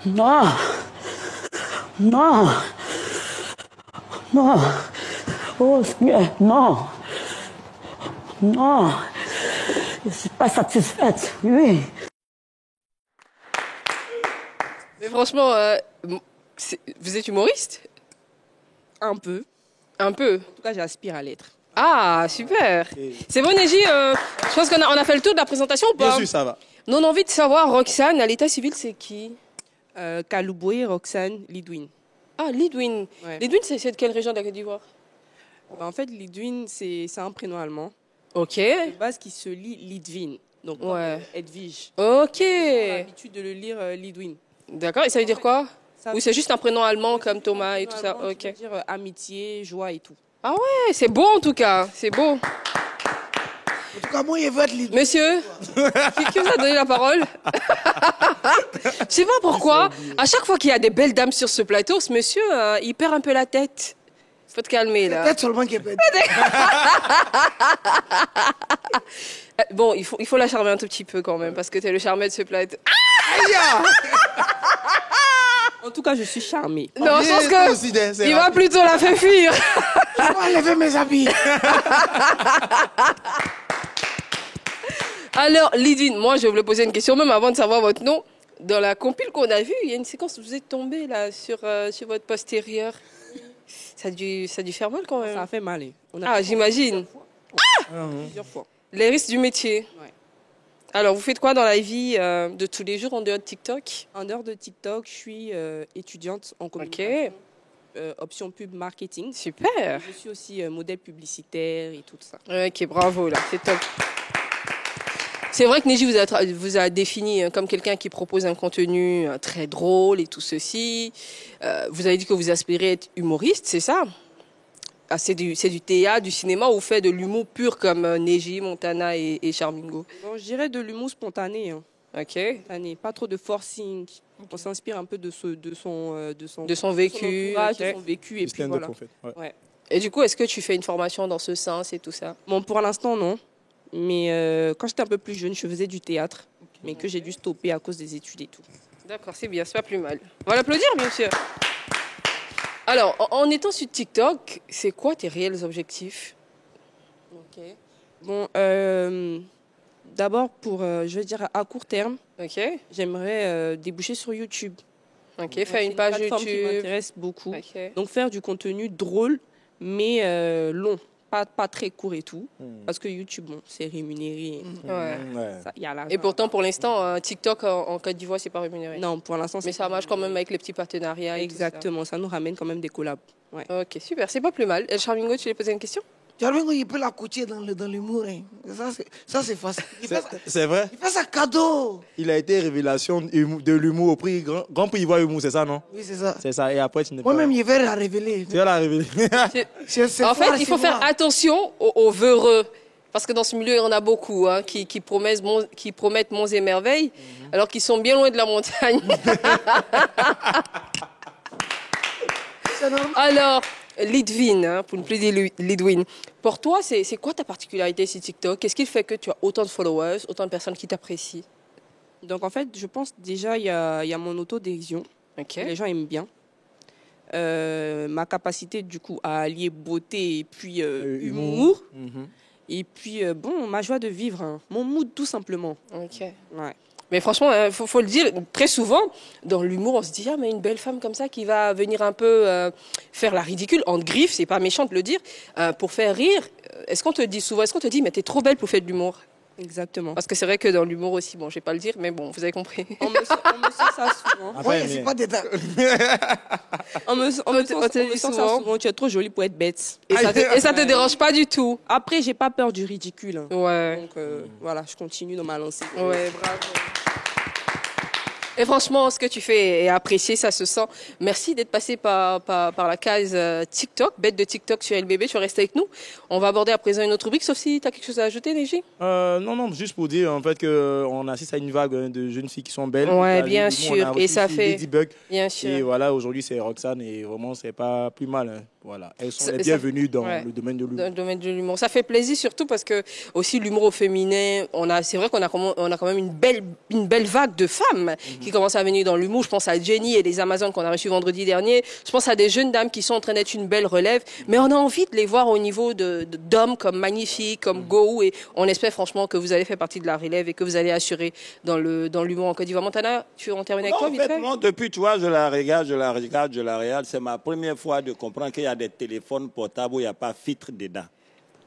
I: Non. Non. Non. Oh, Seigneur, non. Non. Je ne suis pas satisfaite. Oui.
A: Mais franchement, vous êtes humoriste?
K: Un peu.
A: Un peu.
K: En tout cas, j'aspire à l'être.
A: Ah, super. C'est bon, Neji, je pense qu'on a fait le tour de la présentation ou pas?
D: Bien sûr, ça va.
A: Nous, on a envie de savoir, Roxane, à l'état civil, c'est qui?
K: Kalouboé, Roxane, Lidwin.
A: Ah, Lidwin.
K: Ouais.
A: Lidwin, c'est de quelle région de la Côte d'Ivoire?
K: En fait, Lidwin, c'est un prénom allemand.
A: Ok.
K: De base, qui se lit Lidwin. Donc,
A: Ouais.
K: Edwige.
A: Ok.
K: J'ai l'habitude de le lire Lidwin.
A: D'accord, et ça veut dire quoi?
K: Ça
A: Ou c'est juste un prénom allemand comme Thomas et tout ça?
K: Allemand,
A: Ok.
K: qui veut dire amitié, joie et tout.
A: Ah ouais, c'est beau en tout cas, c'est beau.
E: En tout cas, moi, il veut être leader.
A: Monsieur, qui vous a donné la parole? Je sais pas pourquoi, à chaque fois qu'il y a des belles dames sur ce plateau, ce monsieur, il perd un peu la tête. Faut te calmer là.
E: Peut-être seulement qu'il peut être.
A: Bon, il faut la charmer un tout petit peu quand même, parce que t'es le charmé de ce plateau.
K: En tout cas, je suis charmée.
A: Non, je pense que il va plutôt la faire fuir.
E: Je vais enlever mes habits.
A: Alors, Lidwin, moi, je voulais poser une question, même avant de savoir votre nom. Dans la compile qu'on a vue, il y a une séquence où vous êtes tombé là, sur votre postérieur. Ça a dû faire mal quand même.
K: Ça a fait mal. Hein.
A: Ah, j'imagine.
K: Plusieurs fois.
A: Les risques du métier.
K: Ouais.
A: Alors, vous faites quoi dans la vie de tous les jours en dehors de TikTok?
K: En dehors de TikTok, je suis étudiante en communication. Option pub marketing.
A: Super.
K: Je suis aussi modèle publicitaire et tout ça.
A: Ok, bravo, là, c'est top. C'est vrai que Neji vous a défini comme quelqu'un qui propose un contenu très drôle et tout ceci. Vous avez dit que vous aspirez être humoriste, c'est ça? Ah, c'est du théâtre, du cinéma, ou vous faites de l'humour pur comme Neji, Montana et Charmingo?
K: Bon, je dirais de l'humour spontané. Hein.
A: Ok.
K: Spontané, pas trop de forcing. On s'inspire un peu de son
A: vécu.
K: entourage, de
A: Ok.
K: son vécu et puis voilà. Ouais.
A: Et du coup, est-ce que tu fais une formation dans ce sens et tout ça?
K: Bon, pour l'instant, non. Mais quand j'étais un peu plus jeune, je faisais du théâtre, mais que j'ai dû stopper à cause des études et tout.
A: D'accord, c'est bien, c'est pas plus mal. On va l'applaudir, bien sûr. Alors, en étant sur TikTok, c'est quoi tes réels objectifs?
K: Ok. Bon, d'abord, je vais dire à court terme,
A: Ok.
K: j'aimerais déboucher sur YouTube.
A: Ok,
K: Ouais,
A: faire
K: c'est
A: une page
K: plateforme qui
A: YouTube.
K: m'intéresse beaucoup.
A: Ok.
K: Donc, faire du contenu drôle, mais long. Pas très court et tout. Parce que YouTube, bon, c'est rémunéré.
A: Ouais.
K: Ça, y a l'argent.
A: Et pourtant, pour l'instant, TikTok en Côte d'Ivoire, c'est pas rémunéré.
K: Non, pour l'instant,
A: Mais ça marche quand même avec les petits partenariats. Et
K: Exactement, ça nous ramène quand même des collabs. Ouais.
A: tout ça. Ok, super, c'est pas plus mal. El Charmingo, tu lui as posé une question?
E: Charmingo, il peut la coacher dans l'humour. Hein. Ça, c'est facile.
D: C'est vrai?
E: Il fait ça cadeau.
D: Il a été révélation de l'humour au prix Grand Prix Ivoire Humour, c'est ça, non?
E: Oui, c'est ça.
D: C'est ça, et après tu n'es pas...
E: Moi-même, il va la révéler.
D: Tu vas la révéler.
A: En fait, il faut faire attention aux vœux. Parce que dans ce milieu, il y en a beaucoup qui promettent monts et merveilles, alors qu'ils sont bien loin de la montagne. Alors, Lidwin, pour ne plus dire Lidwin, pour toi, c'est quoi ta particularité sur TikTok? Qu'est-ce qui fait que tu as autant de followers, autant de personnes qui t'apprécient?
K: Donc en fait, je pense déjà, il y a mon autodérision.
A: Okay.
K: Les gens aiment bien. Ma capacité du coup à allier beauté et puis humour. Et puis bon, ma joie de vivre, hein. Mon mood tout simplement.
A: Ok.
K: Ouais.
A: Mais franchement, faut le dire, très souvent, dans l'humour, on se dit, ah, mais une belle femme comme ça qui va venir un peu faire la ridicule, en griffe, c'est pas méchant de le dire, pour faire rire. Est-ce qu'on te dit souvent, mais t'es trop belle pour faire de l'humour?
K: Exactement.
A: Parce que c'est vrai que dans l'humour aussi, bon, je vais pas le dire, mais bon, vous avez compris.
K: On me dit ça souvent.
E: Ouais, c'est pas détail.
K: On me dit ça souvent. Tu es trop jolie pour être bête.
A: Et ça te dérange pas du tout?
K: Après, j'ai pas peur du ridicule. Hein.
A: Ouais.
K: Donc voilà, je continue dans ma lancée.
A: Ouais, bravo. Et franchement, ce que tu fais est apprécié, ça se sent. Merci d'être passé par la case TikTok, bête de TikTok sur LBB. Tu vas rester avec nous. On va aborder à présent une autre rubrique, sauf si tu as quelque chose à ajouter, Neji?
D: Non, juste pour dire en fait qu'on assiste à une vague de jeunes filles qui sont belles.
A: Ouais, bien sûr. Et ça fait.
D: Ladybug.
A: Bien sûr.
D: Et voilà, aujourd'hui c'est Roxane et vraiment c'est pas plus mal. Hein. Voilà, elles sont les bienvenues dans le domaine de l'humour.
A: Dans le domaine de l'humour. Ça fait plaisir surtout parce que aussi l'humour au féminin, c'est vrai qu'on a quand même une belle vague de femmes qui commencent à venir dans l'humour. Je pense à Jenny et les Amazones qu'on a reçues vendredi dernier. Je pense à des jeunes dames qui sont en train d'être une belle relève. Mais on a envie de les voir au niveau d'hommes comme Magnifique, comme Go. Et on espère franchement que vous allez faire partie de la relève et que vous allez assurer dans l'humour en Côte d'Ivoire. Montana, tu veux en terminer avec toi vite fait?
C: Non, depuis, tu vois, je la regarde. C'est ma première fois de comprendre qu'il y a des téléphones portables où il n'y a pas filtre dedans.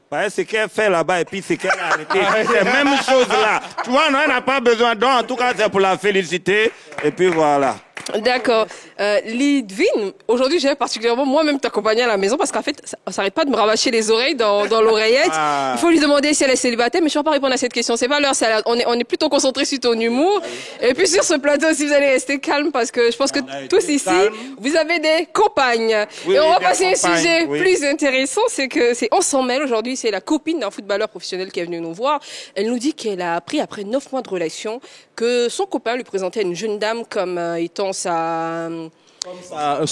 C: Parce que ce qu'elle fait là-bas et puis ce qu'elle a arrêté, c'est la même chose là. Tu vois, non, elle n'a pas besoin. Donc, en tout cas, c'est pour la féliciter. Et puis voilà.
A: D'accord. Lidvin, aujourd'hui, j'ai particulièrement moi-même t'accompagner à la maison parce qu'en fait, ça n'arrête pas de me rabâcher les oreilles dans l'oreillette. Il faut lui demander si elle est célibataire, mais je ne vais pas répondre à cette question. C'est pas l'heure. On est plutôt concentré sur ton humour. Et puis sur ce plateau, si vous allez rester calme parce que je pense que tous ici, vous avez des compagnes.
C: Oui,
A: et on va
C: des
A: passer à un
C: compagnes,
A: sujet
C: oui.
A: plus intéressant, on s'en mêle aujourd'hui. C'est la copine d'un footballeur professionnel qui est venue nous voir. Elle nous dit qu'elle a appris après 9 mois de relation que son copain lui présentait une jeune dame comme étant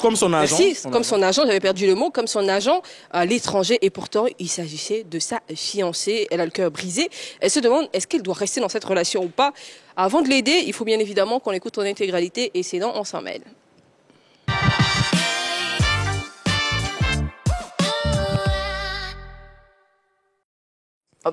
D: comme son agent.
A: Comme son agent, j'avais perdu le mot, comme son agent à l'étranger. Et pourtant, il s'agissait de sa fiancée. Elle a le cœur brisé. Elle se demande, est-ce qu'elle doit rester dans cette relation ou pas? Avant de l'aider, il faut bien évidemment qu'on l'écoute en intégralité. Et c'est dans On s'en mêle.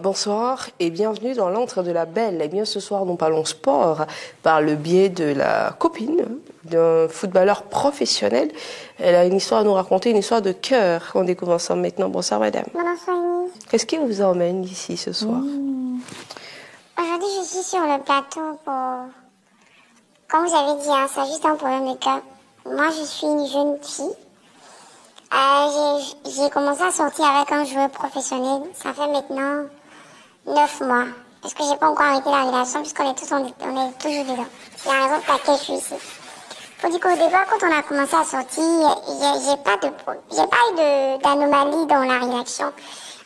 A: Bonsoir et bienvenue dans l'antre de la belle. Eh bien, ce soir, nous parlons sport par le biais de la copine d'un footballeur professionnel. Elle a une histoire à nous raconter, une histoire de cœur qu'on découvre ensemble maintenant. Bonsoir, madame.
L: Bonsoir,
A: Qu'est-ce qui vous emmène ici ce soir?
L: Aujourd'hui, je suis sur le plateau pour... Comme vous avez dit, hein, c'est juste un problème de cœur. Moi, je suis une jeune fille. J'ai commencé à sortir avec un joueur professionnel. Ça fait maintenant 9 mois. Parce que j'ai pas encore arrêté la relation puisqu'on est toujours dedans. C'est la raison pour laquelle je suis ici. Faut dire qu'au départ, quand on a commencé à sortir, j'ai pas eu d'anomalie dans la réaction.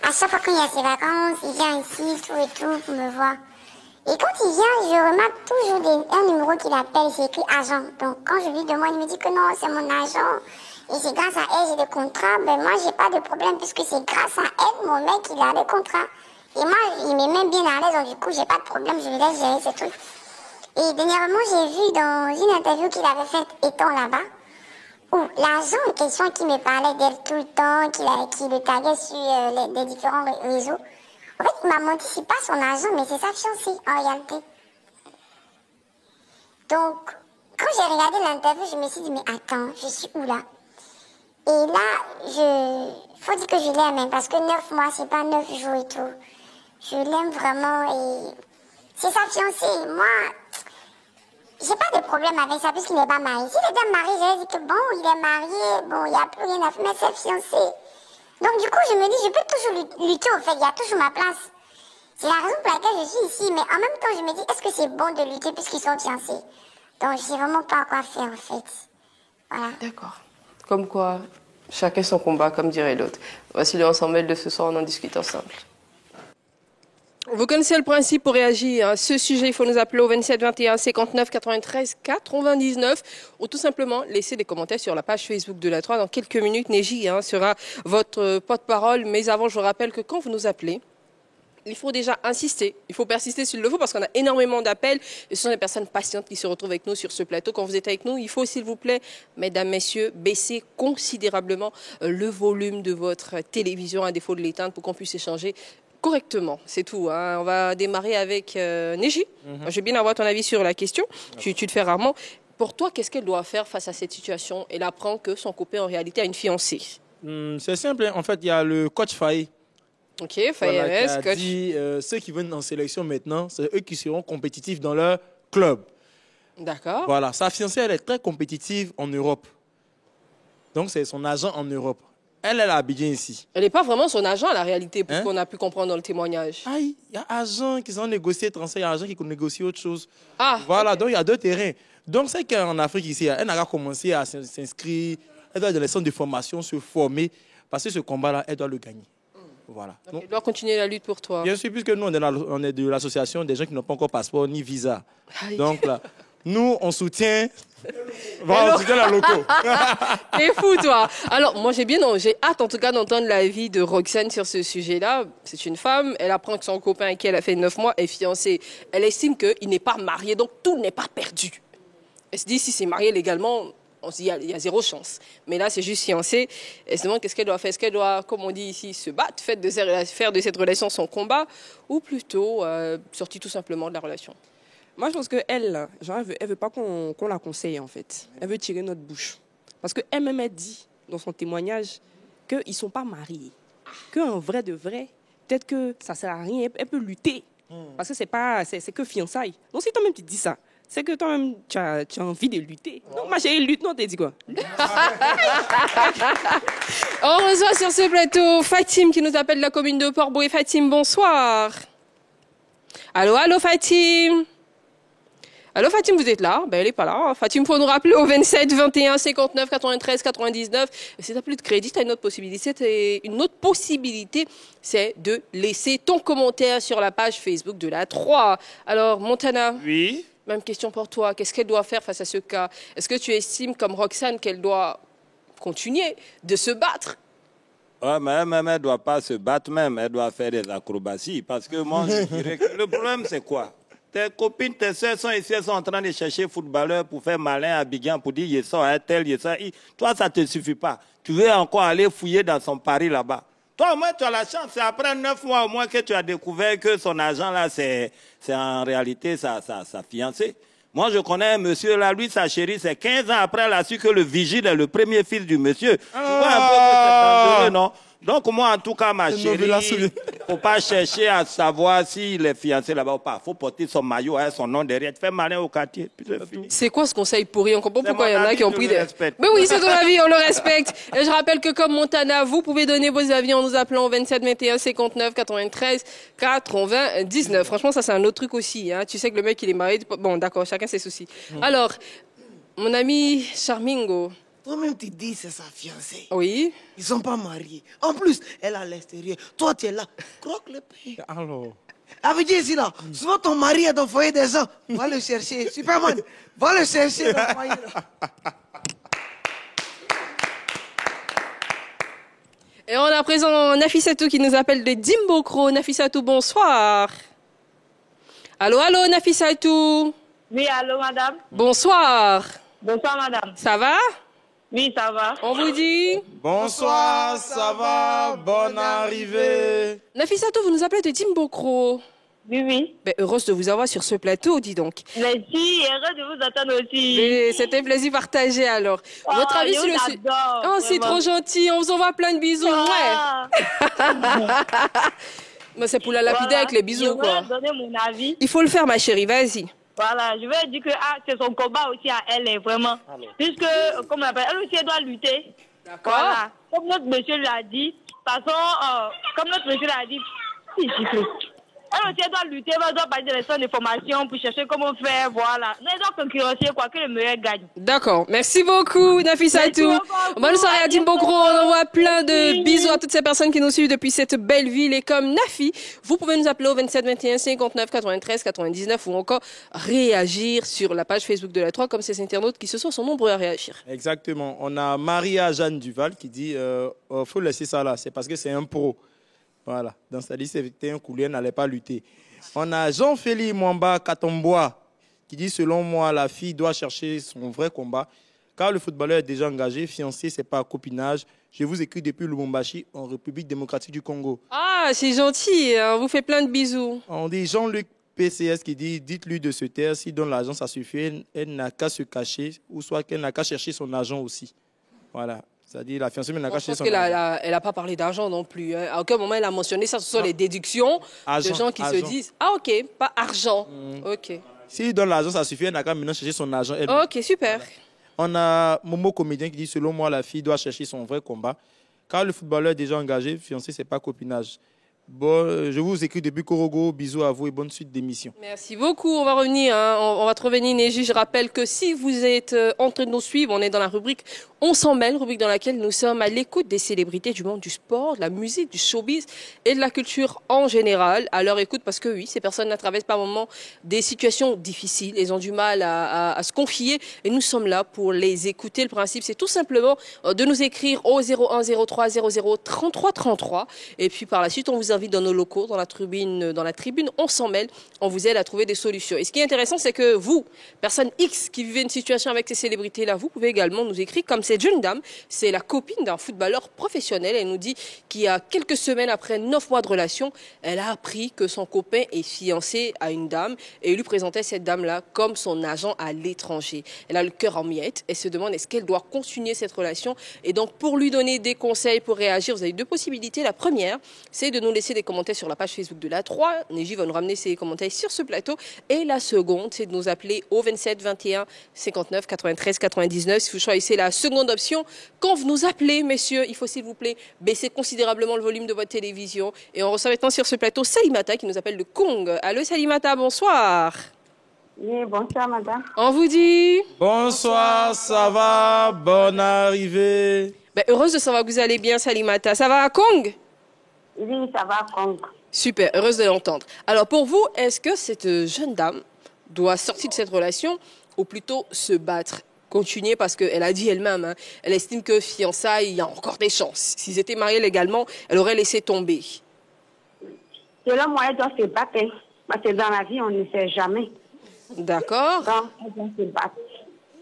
L: À chaque fois qu'il y a ses vacances, il vient ici, tout et tout, pour me voir. Et quand il vient, je remarque toujours un numéro qu'il appelle, c'est écrit agent. Donc quand je lui demande, il me dit que non, c'est mon agent. Et c'est grâce à elle, j'ai des contrats. Ben moi, j'ai pas de problème puisque c'est grâce à elle, mon mec, il a des contrats. Et moi, il m'est même bien à l'aise, donc du coup, j'ai pas de problème, je lui laisse gérer ces trucs. Et dernièrement, j'ai vu dans une interview qu'il avait faite étant là-bas, où l'agent en question qui me parlait d'elle tout le temps, qui le taguait sur les différents réseaux, en fait, il m'a menti, c'est pas son agent, mais c'est sa fiancée, en réalité. Donc, quand j'ai regardé l'interview, je me suis dit, mais attends, je suis où là? Et là, faut dire que je l'aime, hein, parce que 9 mois, c'est pas 9 jours et tout. Je l'aime vraiment et c'est sa fiancée. Moi, j'ai pas de problème avec ça puisqu'il n'est pas marié. S'il était marié, j'aurais dit que bon, il est marié, bon, il n'y a plus rien à faire, mais c'est fiancé. Donc du coup, je me dis, je peux toujours lutter au fait, il y a toujours ma place. C'est la raison pour laquelle je suis ici, mais en même temps, je me dis, est-ce que c'est bon de lutter puisqu'ils sont fiancés? Donc je sais vraiment pas quoi faire en fait. Voilà.
A: D'accord. Comme quoi, chacun son combat, comme dirait l'autre. Voici le On s'en mêle de ce soir, on en discute ensemble. Vous connaissez le principe pour réagir à ce sujet, il faut nous appeler au 27 21 59 93 99 ou tout simplement laisser des commentaires sur la page Facebook de la 3. Dans quelques minutes, Neji sera votre porte-parole. Mais avant, je vous rappelle que quand vous nous appelez, il faut déjà insister, il faut persister s'il le faut parce qu'on a énormément d'appels et ce sont des personnes patientes qui se retrouvent avec nous sur ce plateau. Quand vous êtes avec nous, il faut s'il vous plaît, mesdames, messieurs, baisser considérablement le volume de votre télévision à défaut de l'éteindre pour qu'on puisse échanger correctement. C'est tout. Hein. On va démarrer avec Neji. Je vais bien avoir ton avis sur la question. Tu te fais rarement. Pour toi, qu'est-ce qu'elle doit faire face à cette situation? Elle apprend que son copain en réalité a une fiancée.
D: C'est simple. En fait, il y a le coach Faye.
A: Ok, Faye
D: qui a dit ceux qui viennent en sélection maintenant, c'est eux qui seront compétitifs dans leur club.
A: D'accord.
D: Voilà, sa fiancée, elle est très compétitive en Europe. Donc, c'est son agent en Europe. Elle est à Abidjan ici.
A: Elle n'est pas vraiment son agent, la réalité, pour ce qu'on a pu comprendre dans le témoignage.
D: Ah, il y a agents qui ont négocié transfert, il y a agents qui négocient autre chose.
A: Ah.
D: Voilà, donc il y a deux terrains. Donc, c'est qu'en Afrique ici, elle n'a qu'à commencer à s'inscrire, elle doit dans les centres de formation, se former, parce que ce combat-là, elle doit le gagner. Voilà.
A: Donc, elle doit continuer la lutte pour toi.
D: Bien sûr, puisque nous, on est de l'association des gens qui n'ont pas encore passeport ni visa.
A: Aïe.
D: Donc là, nous, on soutient... on soutient la loco.
A: T'es fou, toi. Alors, moi, j'ai hâte, en tout cas, d'entendre l'avis de Roxane sur ce sujet-là. C'est une femme, elle apprend que son copain avec qui elle a fait 9 mois est fiancé. Elle estime qu'il n'est pas marié, donc tout n'est pas perdu. Elle se dit, si c'est marié légalement... On se dit, il y a zéro chance. Mais là, c'est juste fiancé. Elle se demande qu'est-ce qu'elle doit faire. Est-ce qu'elle doit, comme on dit ici, se battre, faire de cette relation son combat, ou plutôt sortir tout simplement de la relation?
K: Moi, je pense qu'elle, elle veut pas qu'on la conseille, en fait. Elle veut tirer notre bouche. Parce qu'elle-même, elle dit, dans son témoignage, qu'ils ne sont pas mariés. Qu'en vrai de vrai, peut-être que ça ne sert à rien. Elle peut lutter. Parce que c'est que fiançailles. Donc, si toi-même, tu dis ça, c'est que toi-même, tu as envie de lutter. Donc, ma chérie, lutte, non, t'as dit quoi?
A: On reçoit sur ce plateau Fatim qui nous appelle de la commune de Port-Bouët. Fatim, bonsoir. Allô, allô, Fatim. Allô, Fatim, vous êtes là? Ben, elle n'est pas là. Fatim, il faut nous rappeler au 27 21 59 93 99. Et si tu n'as plus de crédit, tu as une autre possibilité. Une autre possibilité, c'est de laisser ton commentaire sur la page Facebook de la 3. Alors, Montana.
C: Oui.
A: Même question pour toi. Qu'est-ce qu'elle doit faire face à ce cas? Est-ce que tu estimes, comme Roxane, qu'elle doit continuer de se battre?
C: Ouais, mais elle ne doit pas se battre même. Elle doit faire des acrobaties. Parce que moi, je dirais que le problème, c'est quoi? Tes copines, tes soeurs sont ici, elles sont en train de chercher footballeurs pour faire malin à Abidjan, pour dire, il ça, tel, il ça. Toi, ça ne te suffit pas. Tu veux encore aller fouiller dans son pari là-bas. Toi, au moins, tu as la chance. C'est après 9 mois au moins que tu as découvert que son agent, là, c'est en réalité sa fiancée. Moi, je connais un monsieur, là, lui, sa chérie, c'est 15 ans après, elle a su que le vigile est le premier fils du monsieur. Tu vois un peu que c'est dangereux, non? Donc, moi, en tout cas, ma chérie, il ne faut pas chercher à savoir s'il est fiancé là-bas ou pas. Il faut porter son maillot, hein, son nom derrière. Tu fais malin au quartier, puis c'est fini.
A: C'est quoi ce conseil pourri? On comprend pourquoi il y en a qui ont pris des... Mais oui, c'est ton avis, on le respecte. Et je rappelle que comme Montana, vous pouvez donner vos avis en nous appelant au 27 21 59 93 99. Franchement, ça, c'est un autre truc aussi. Hein. Tu sais que le mec, il est marié. Bon, d'accord, chacun ses soucis. Alors, mon ami Charmingo...
E: Toi-même, tu dis c'est sa fiancée.
A: Oui.
E: Ils ne sont pas mariés. En plus, elle est à l'extérieur. Toi, tu es là. Croque le pain.
D: Alors.
E: Abidjan, ici, là. Souvent, ton mari est dans le foyer des gens. Va le chercher. Superman, va le chercher dans le foyer, là.
A: Et on a à présent Nafissatou qui nous appelle de Dimbokro. Nafissatou, bonsoir. Allô, allô, Nafissatou.
M: Oui, allô, madame.
A: Bonsoir.
M: Bonsoir, madame.
A: Ça va?
M: Oui, ça va.
A: On vous dit?
D: Bonsoir, ça va? Bonne arrivée.
A: Nafissatou, vous nous appelez de Dimbokro.
M: Oui, oui.
A: Ben, heureuse de vous avoir sur ce plateau, dis donc.
M: Merci, heureux de vous attendre aussi.
A: C'était un plaisir partagé alors.
M: Oh,
A: Votre avis sur le sujet? Oh, c'est trop gentil, on vous envoie plein de bisous. Ouais. Mais c'est pour la lapider avec les bisous, quoi.
M: Je vais donner mon avis.
A: Il faut le faire, ma chérie, vas-y.
M: Voilà, je vais dire que c'est son combat aussi à elle, vraiment. Puisque, comme on appelle, elle aussi, elle doit lutter.
A: D'accord.
M: Voilà. Comme notre monsieur l'a dit, de toute façon, comme notre monsieur l'a dit, elle aussi, elle doit lutter, elle doit passer des centres de formation pour chercher comment faire, voilà. Elle doit concurrencer, quoi, que le meilleur gagne.
A: D'accord. Merci beaucoup, Nafissatou. Bonne soirée à Dimbokro. On envoie plein de bisous à toutes ces personnes qui nous suivent depuis cette belle ville. Et comme Nafi, vous pouvez nous appeler au 27 21 59 93 99 ou encore réagir sur la page Facebook de la 3 comme ces internautes qui ce soir sont nombreux à réagir.
D: Exactement. On a Maria Jeanne Duval qui dit faut laisser ça là. C'est parce que c'est un pro. Voilà. Dans sa liste, c'était un coulier n'allait pas lutter. On a Jean-Félix Mwamba Katomboa qui dit, selon moi, la fille doit chercher son vrai combat. Car le footballeur est déjà engagé, fiancé, c'est pas copinage. Je vous écris depuis Lubumbashi, en République démocratique du Congo.
A: Ah, c'est gentil, on vous fait plein de bisous.
D: On dit Jean-Luc PCS qui dit, dites-lui de se taire, si donne l'argent, ça suffit, elle n'a qu'à se cacher, ou soit qu'elle n'a qu'à chercher son argent aussi. Voilà. C'est-à-dire la fiancée n'a qu'à chercher son argent.
A: Elle n'a pas parlé d'argent non plus. Hein. À aucun moment elle a mentionné ça. Ce sont les déductions de gens qui se disent, ah ok, pas argent. Ok.
D: S'il donne l'argent, ça suffit, elle n'a qu'à maintenant chercher son argent.
A: Ok, super.
D: On a Momo Comédien qui dit, selon moi, la fille doit chercher son vrai combat. Car le footballeur est déjà engagé, fiancé, c'est pas copinage. Bon, je vous écris depuis Korogo. Bisous à vous et bonne suite d'émission.
A: Merci beaucoup. On va revenir. Hein. On va te revenir, Neji. Je rappelle que si vous êtes en train de nous suivre, on est dans la rubrique On s'en mêle, rubrique dans laquelle nous sommes à l'écoute des célébrités du monde du sport, de la musique, du showbiz et de la culture en général. À leur écoute, parce que oui, ces personnes traversent par moments des situations difficiles. Elles ont du mal à se confier et nous sommes là pour les écouter. Le principe, c'est tout simplement de nous écrire au 01 03 00 33 33. Et puis par la suite, on vous invite dans nos locaux, dans la tribune On s'en mêle, on vous aide à trouver des solutions. Et ce qui est intéressant, c'est que vous, personne X qui vivez une situation avec ces célébrités-là, vous pouvez également nous écrire comme cette jeune dame. C'est la copine d'un footballeur professionnel. Elle nous dit qu'il y a quelques semaines, après 9 mois de relation, elle a appris que son copain est fiancé à une dame et lui présentait cette dame-là comme son agent à l'étranger. Elle a le cœur en miettes. Elle se demande est-ce qu'elle doit continuer cette relation. Et donc, pour lui donner des conseils, pour réagir, vous avez deux possibilités. La première, c'est de nous laisser des commentaires sur la page Facebook de la 3. Neji va nous ramener ses commentaires sur ce plateau. Et la seconde, c'est de nous appeler au 27 21 59 93 99. Si vous choisissez la seconde option, quand vous nous appelez, messieurs, il faut s'il vous plaît baisser considérablement le volume de votre télévision. Et on reçoit maintenant sur ce plateau Salimata qui nous appelle de Kong. Allô Salimata, bonsoir.
N: Oui, bonsoir madame.
A: On vous dit
D: bonsoir, ça va, bonne arrivée.
A: Heureuse de savoir que vous allez bien Salimata. Ça va à Kong?
N: Oui, ça va, Kong.
A: Super, heureuse de l'entendre. Alors pour vous, est-ce que cette jeune dame doit sortir de cette relation ou plutôt se battre, continuer parce qu'elle a dit elle-même, hein, elle estime que fiançailles, il y a encore des chances. S'ils étaient mariés légalement, elle aurait laissé tomber.
N: Selon moi, elle doit se battre, hein, parce que dans la vie, on ne sait jamais.
A: D'accord.
N: Donc, elle doit se battre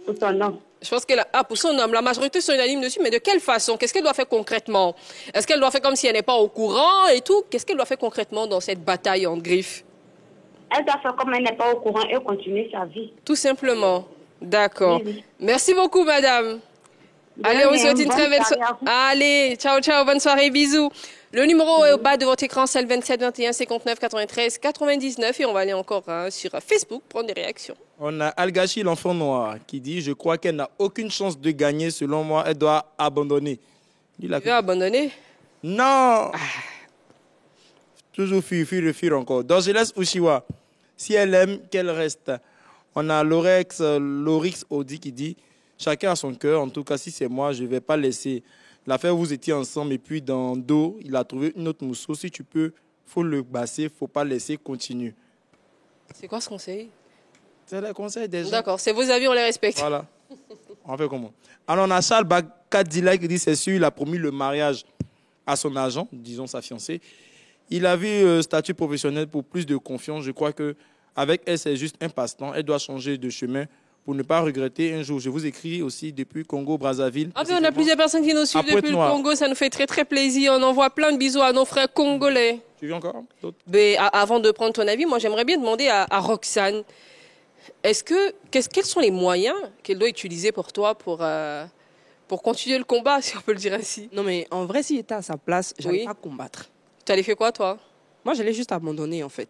N: pour son homme.
A: Je pense qu'elle pour son homme, la majorité sont unanimes dessus, mais de quelle façon? Qu'est-ce qu'elle doit faire concrètement? Est-ce qu'elle doit faire comme si elle n'est pas au courant et tout? Qu'est-ce qu'elle doit faire concrètement dans cette bataille en griffe?
N: Elle doit faire comme elle n'est pas au courant et continuer sa vie.
A: Tout simplement. D'accord.
N: Oui.
A: Merci beaucoup, madame. Allez, on vous souhaite une très belle soirée. Allez, ciao, ciao, bonne soirée, bisous. Le numéro est au bas de votre écran, c'est le 27 21 59 93 99. Et on va aller encore sur Facebook prendre des réactions.
D: On a Algachi, l'enfant noir, qui dit « Je crois qu'elle n'a aucune chance de gagner. Selon moi, elle doit abandonner. »
A: Elle doit abandonner?
D: Non. Toujours fuir encore. Dorgeles Ushiwa, si elle aime, qu'elle reste. On a Lorix Audi qui dit « Chacun a son cœur. En tout cas, si c'est moi, je ne vais pas laisser. L'affaire, vous étiez ensemble et puis dans le dos, il a trouvé une autre mousseau. Si tu peux, il faut le basser, il ne faut pas laisser, continue. »
A: C'est quoi ce conseil?
D: C'est le conseil des gens.
A: D'accord, c'est vos avis, on les respecte.
D: Voilà. On fait comment? Alors, on a Charles Bakadila qui dit c'est sûr, il a promis le mariage à son agent, disons sa fiancée. Il a vu statut professionnel pour plus de confiance. Je crois qu'avec elle, c'est juste un passe-temps. Elle doit changer de chemin pour ne pas regretter un jour. Je vous écris aussi depuis Congo-Brazzaville.
A: On a plusieurs personnes qui nous suivent depuis le Congo. Ça nous fait très, très plaisir. On envoie plein de bisous à nos frères congolais.
D: Tu veux encore?
A: Avant de prendre ton avis, moi, j'aimerais bien demander à Roxane, quels sont les moyens qu'elle doit utiliser pour toi pour continuer le combat, si on peut le dire ainsi?
K: Non, mais en vrai, s'il était à sa place, j'allais pas combattre.
A: Tu allais faire quoi, toi?
K: Moi, j'allais juste abandonner, en fait.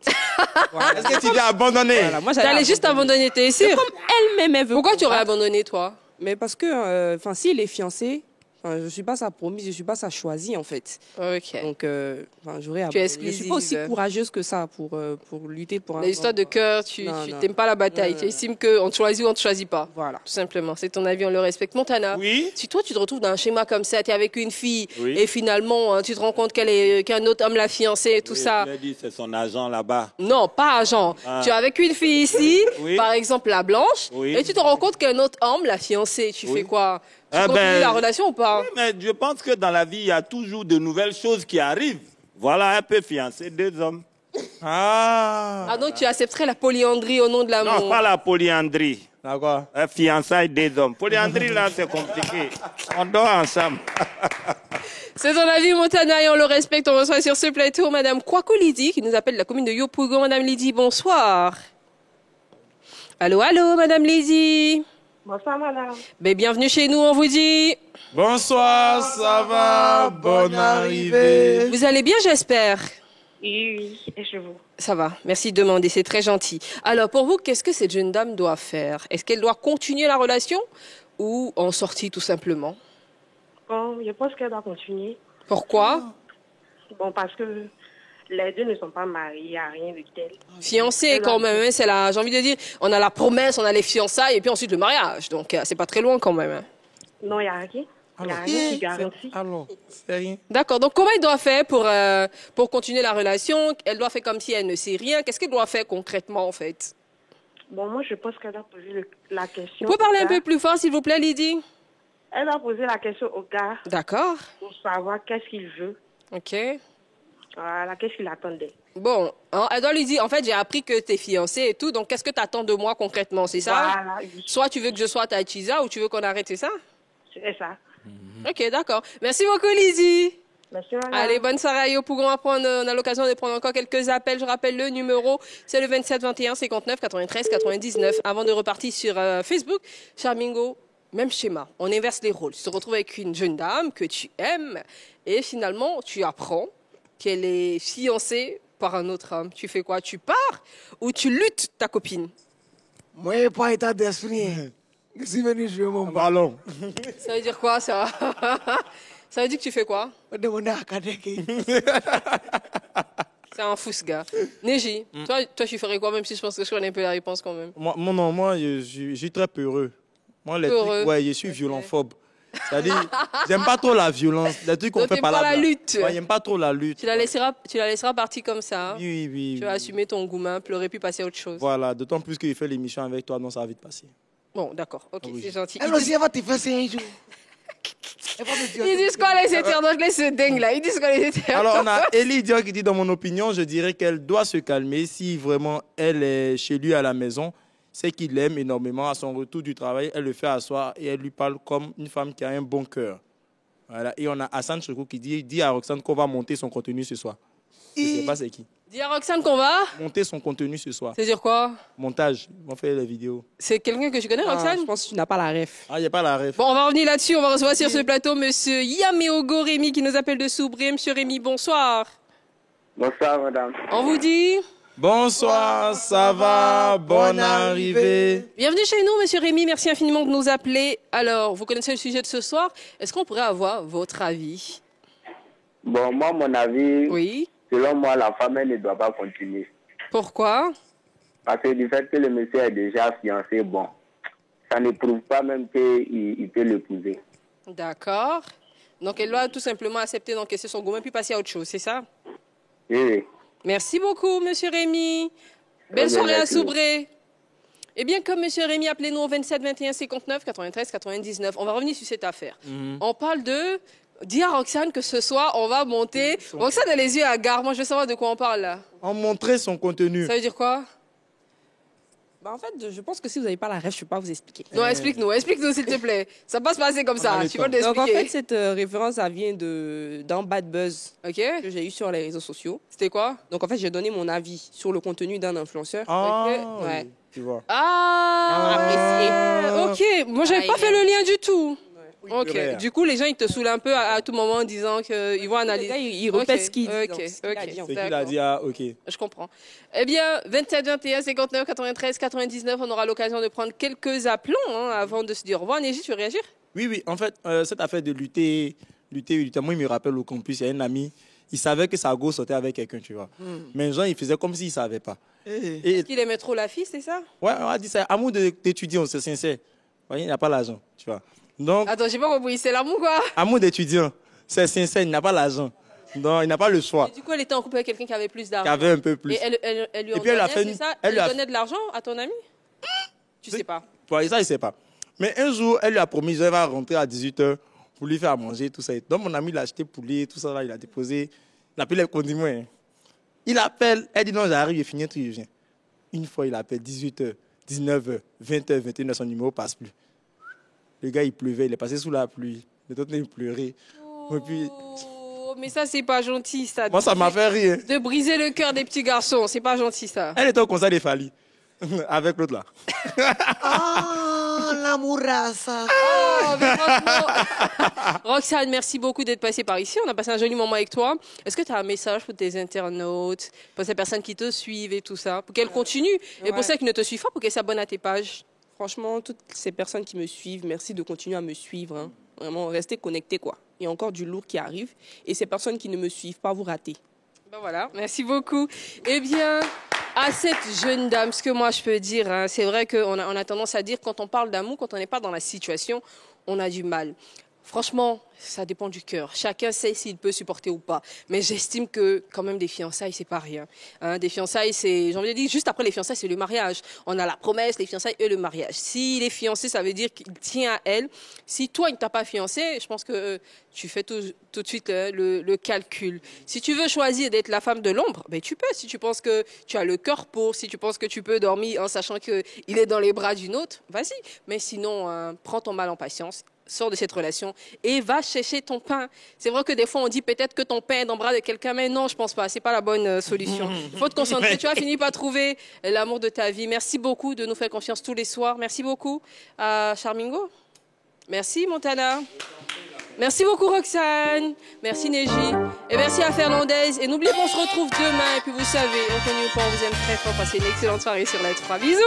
D: Voilà. Est-ce que tu vas abandonner?
A: Tu allais juste abandonner, t'es sûr?
K: Comme elle-même, elle veut.
A: Pourquoi tu aurais abandonné, toi?
K: Mais parce que, s'il est fiancé, je ne suis pas sa promise, je ne suis pas sa choisie, en fait.
A: Ok.
K: Donc, j'aurais abandonné.
A: Tu es
K: Je ne suis pas aussi courageuse que ça pour lutter pour un...
A: L'histoire de cœur, tu n'aimes pas la bataille. Tu estimes qu'on te choisit ou on ne te choisit pas.
K: Voilà.
A: Tout simplement. C'est ton avis, on le respecte. Montana,
C: oui?
A: Si toi, tu te retrouves dans un schéma comme ça, tu es avec une fille et finalement, tu te rends compte qu'un autre homme l'a fiancée et tout ça.
C: Je l'ai dit, c'est son agent là-bas.
A: Non, pas agent. Tu es avec une fille ici, par exemple la blanche,
C: Oui.
A: et tu te rends compte qu'un autre homme l'a fiancée. Tu fais quoi? Tu continues la relation ou pas?
C: Oui, mais je pense que dans la vie, il y a toujours de nouvelles choses qui arrivent. Voilà, elle peut fiancer 2 hommes.
A: Ah, donc tu accepterais la polyandrie au nom de l'amour?
C: Non, pas la polyandrie.
D: D'accord.
C: Fiançailles 2 hommes. Polyandrie, là, c'est compliqué. On dort ensemble.
A: C'est ton avis, Montana, et on le respecte. On reçoit sur ce plateau Madame Kwaku Lydie, qui nous appelle de la commune de Yopougon. Madame Lydie, bonsoir. Allô, allô, Madame Lydie.
N: Bonsoir, madame.
A: Ben, bienvenue chez nous, on vous dit.
D: Bonsoir, ça va? Bonne arrivée.
A: Vous allez bien, j'espère?
N: Oui, et chez vous?
A: Ça va, merci de demander, c'est très gentil. Alors, pour vous, qu'est-ce que cette jeune dame doit faire? Est-ce qu'elle doit continuer la relation ou en sortir tout simplement?
N: Bon, je pense qu'elle doit continuer.
A: Pourquoi?
N: Bon, parce que les deux ne sont pas mariés, à rien de tel.
A: Fiancée quand même, hein, c'est la, j'ai envie de dire, on a la promesse, on a les fiançailles et puis ensuite le mariage. Donc, c'est pas très loin quand même. Hein.
N: Non, il n'y a rien. Il n'y a rien qui garantit.
D: Alors, c'est rien.
A: D'accord, donc comment elle doit faire pour continuer la relation? Elle doit faire comme si elle ne sait rien. Qu'est-ce qu'elle doit faire concrètement en fait?
N: Bon, moi je pense qu'elle doit poser la question.
A: Vous pouvez parler un peu plus fort s'il vous plaît, Lydie?
N: Elle doit poser la question au gars.
A: D'accord.
N: Pour savoir qu'est-ce qu'il veut.
A: Ok.
N: Voilà, qu'est-ce qu'il attendait.
A: Bon, elle doit lui dire, en fait, j'ai appris que t'es fiancée et tout, donc qu'est-ce que tu attends de moi concrètement, c'est ça?
N: Voilà.
A: Soit tu veux que je sois ta Chiza ou tu veux qu'on arrête, c'est ça?
N: C'est ça.
A: Ok, d'accord. Merci beaucoup, Lydie.
N: Merci, madame.
A: Allez, bonne soirée à Yopougon. On a l'occasion de prendre encore quelques appels. Je rappelle le numéro, c'est le 27 21 59 93 99. Avant de repartir sur Facebook, Charmingo, même schéma. On inverse les rôles. Tu te retrouves avec une jeune dame que tu aimes et finalement, tu apprends qu'elle est fiancée par un autre homme. Tu fais quoi? Tu pars ou tu luttes ta copine?
E: Moi, je n'ai pas état d'esprit. Je suis venu jouer mon ballon.
A: Ça veut dire quoi, ça? Ça veut dire que tu fais quoi? C'est un fou, ce gars. Neji, toi, tu ferais quoi, même si je pense que je connais un peu la réponse quand même?
D: Moi, je suis très peureux. Moi, les trucs, ouais, je suis violentphobe. C'est-à-dire, j'aime pas trop la violence. Les trucs qu'on fait par
A: la lutte.
D: Ouais, j'aime pas trop la lutte.
A: Tu la laisseras partir comme ça. Hein?
D: Oui.
A: Tu vas assumer ton gourmand, pleurer puis passer à autre chose.
D: Voilà, d'autant plus qu'il fait l'émission avec toi, donc ça va vite passer.
A: Bon, d'accord, ok, c'est gentil.
E: Elle aussi, elle va te faire ça un jour.
A: Ils disent quoi les internautes, laisse ce dingue là. Ils disent quoi les internautes.
D: Alors, on a Elie Dior qui dit, dans mon opinion, je dirais qu'elle doit se calmer si vraiment elle est chez lui à la maison. C'est qu'il l'aime énormément. À son retour du travail, elle le fait asseoir et elle lui parle comme une femme qui a un bon cœur. Voilà. Et on a Hassan Choukou qui dit à Roxane qu'on va monter son contenu ce soir. Je ne sais pas c'est qui.
A: Dis à Roxane qu'on va
D: monter son contenu ce soir.
A: C'est-à-dire quoi?
D: Montage. On fait les vidéos.
A: C'est quelqu'un que tu connais, Roxane?
K: Je pense que tu n'as pas la ref.
D: Ah, il n'y a pas la ref.
A: Bon, on va revenir là-dessus. On va recevoir sur ce plateau monsieur Yameogo Rémi qui nous appelle de Soubré. Monsieur Rémi, bonsoir.
O: Bonsoir, madame.
A: On vous dit?
D: Bonsoir, ça va? Bonne arrivée.
A: Bienvenue chez nous, monsieur Rémi. Merci infiniment de nous appeler. Alors, vous connaissez le sujet de ce soir. Est-ce qu'on pourrait avoir votre avis?
O: Bon, moi, mon avis,
A: oui.
O: Selon moi, la femme, elle ne doit pas continuer.
A: Pourquoi?
O: Parce que du fait que le monsieur est déjà fiancé, bon, ça ne prouve pas même qu'il peut l'épouser.
A: D'accord. Donc, elle doit tout simplement accepter d'encaisser son gourmand puis passer à autre chose, c'est ça?
O: Oui.
A: Merci beaucoup, monsieur Rémi. Belle soirée à Soubré. Eh bien, comme monsieur Rémi, appelez-nous au 27 21 59 93 99. On va revenir sur cette affaire. On parle de... Dis à Roxane que ce soir, on va monter... Roxane a les yeux à gare. Moi, je veux savoir de quoi on parle, là.
D: On montrait son contenu.
A: Ça veut dire quoi?
K: Bah, en fait, je pense que si vous n'avez pas la ref, je ne peux pas vous expliquer.
A: Non, explique-nous, s'il te plaît. Ça passe passer comme ça. Tu vas
K: Donc, en
A: l'expliquer.
K: fait, cette référence, ça vient d'un bad buzz que j'ai eu sur les réseaux sociaux.
A: C'était quoi?
K: Donc, en fait, j'ai donné mon avis sur le contenu d'un influenceur.
D: Ouais. Tu vois.
A: Ok. Moi, j'avais pas fait le lien du tout. Ok.
D: purée.
A: Du coup, les gens, ils te saoulent un peu à tout moment en disant qu'ils vont analyser.
K: Le gars, il répète ce qu'il dit.
A: Ok,
K: donc, ce qu'il a dit, en
D: C'est
K: fait.
D: qu'il a dit, ah, ok.
A: Je comprends. Eh bien, 27 21 59 93 99, on aura l'occasion de prendre quelques appelons avant de se dire au revoir. Néji, tu veux réagir?
D: Oui. En fait, cette affaire de lutter, moi, il me rappelle au campus, il y a un ami, il savait que sa go sortait avec quelqu'un, tu vois. Mais les gens, ils faisaient comme s'ils ne savaient pas.
A: Est-ce qu'il aimait trop la fille, c'est ça?
D: Ouais, on a dit ça. Amour d'étudiant, c'est sincère. Vous voyez, il n'a pas l'argent, tu vois. Donc,
A: Attends, j'ai pas compris. C'est l'amour, quoi?
D: amour d'étudiant, c'est sincère, il n'a pas l'argent. Donc, il n'a pas le choix.
A: Et du coup, elle était en couple avec quelqu'un qui avait plus d'argent.
D: Qui avait un peu plus.
A: Et elle lui en
D: Et puis, elle a
A: donnait,
D: fait
A: c'est
D: une-
A: ça?
D: elle
A: Elle
D: lui a-
A: lui donnait de l'argent à ton ami? Tu sais pas.
D: Ouais, ça, il ne sait pas. Mais un jour, elle lui a promis qu'elle va rentrer à 18h pour lui faire à manger, tout ça. Donc, mon ami l'a acheté poulet, tout ça, là, il a déposé. n'a plus les condiments. Hein. Il appelle, elle dit non, j'arrive, je finis tout, je viens. Une fois, il appelle 18h, 19h, 20h, 21h, son numéro ne passe plus. Le gars, il pleuvait, il est passé sous la pluie. Les autres, il pleurait. Et puis...
A: Mais ça, c'est pas gentil, ça.
D: Moi, ça m'a fait rire.
A: De briser le cœur des petits garçons, c'est pas gentil, ça.
D: Elle était au conseil des Fali. Avec l'autre là.
E: Ah, l'amourasse.
A: Oh, mais franchement. Roxane, merci beaucoup d'être passée par ici. On a passé un joli moment avec toi. Est-ce que tu as un message pour tes internautes, pour ces personnes qui te suivent et tout ça, pour qu'elles continuent, et pour celles qui ne te suivent pas, pour qu'elles s'abonnent à tes pages?
K: Franchement, toutes ces personnes qui me suivent, merci de continuer à me suivre. Hein. Vraiment, restez connectés, quoi. Il y a encore du lourd qui arrive. Et ces personnes qui ne me suivent pas, vous ratez.
A: Ben voilà, merci beaucoup. Eh bien, à cette jeune dame, ce que moi je peux dire, hein, c'est vrai qu'on a tendance à dire quand on parle d'amour, quand on n'est pas dans la situation, on a du mal. Franchement, ça dépend du cœur. Chacun sait s'il peut supporter ou pas. Mais j'estime que quand même des fiançailles, c'est pas rien. Hein, des fiançailles, c'est, j'ai envie de dire, juste après les fiançailles, c'est le mariage. On a la promesse, les fiançailles et le mariage. S'il est fiancé, ça veut dire qu'il tient à elle. Si toi, il ne t'a pas fiancé, je pense que tu fais tout de suite le calcul. Si tu veux choisir d'être la femme de l'ombre, ben tu peux. Si tu penses que tu as le cœur pour, si tu penses que tu peux dormir en sachant qu'il est dans les bras d'une autre, vas-y. Mais sinon, prends ton mal en patience. Sors de cette relation et va chercher ton pain. C'est vrai que des fois, on dit peut-être que ton pain est dans le bras de quelqu'un, mais non, je pense pas. C'est pas la bonne solution. Il faut te concentrer. Tu vas finir par trouver l'amour de ta vie. Merci beaucoup de nous faire confiance tous les soirs. Merci beaucoup à Charmingo. Merci, Montana. Merci beaucoup, Roxane. Merci, Neji. Et merci à Fernandez. Et n'oubliez pas, on se retrouve demain. Et puis, vous savez, on connaît ou pas, on vous aime très fort. Passez une excellente soirée sur la 3. Bisous.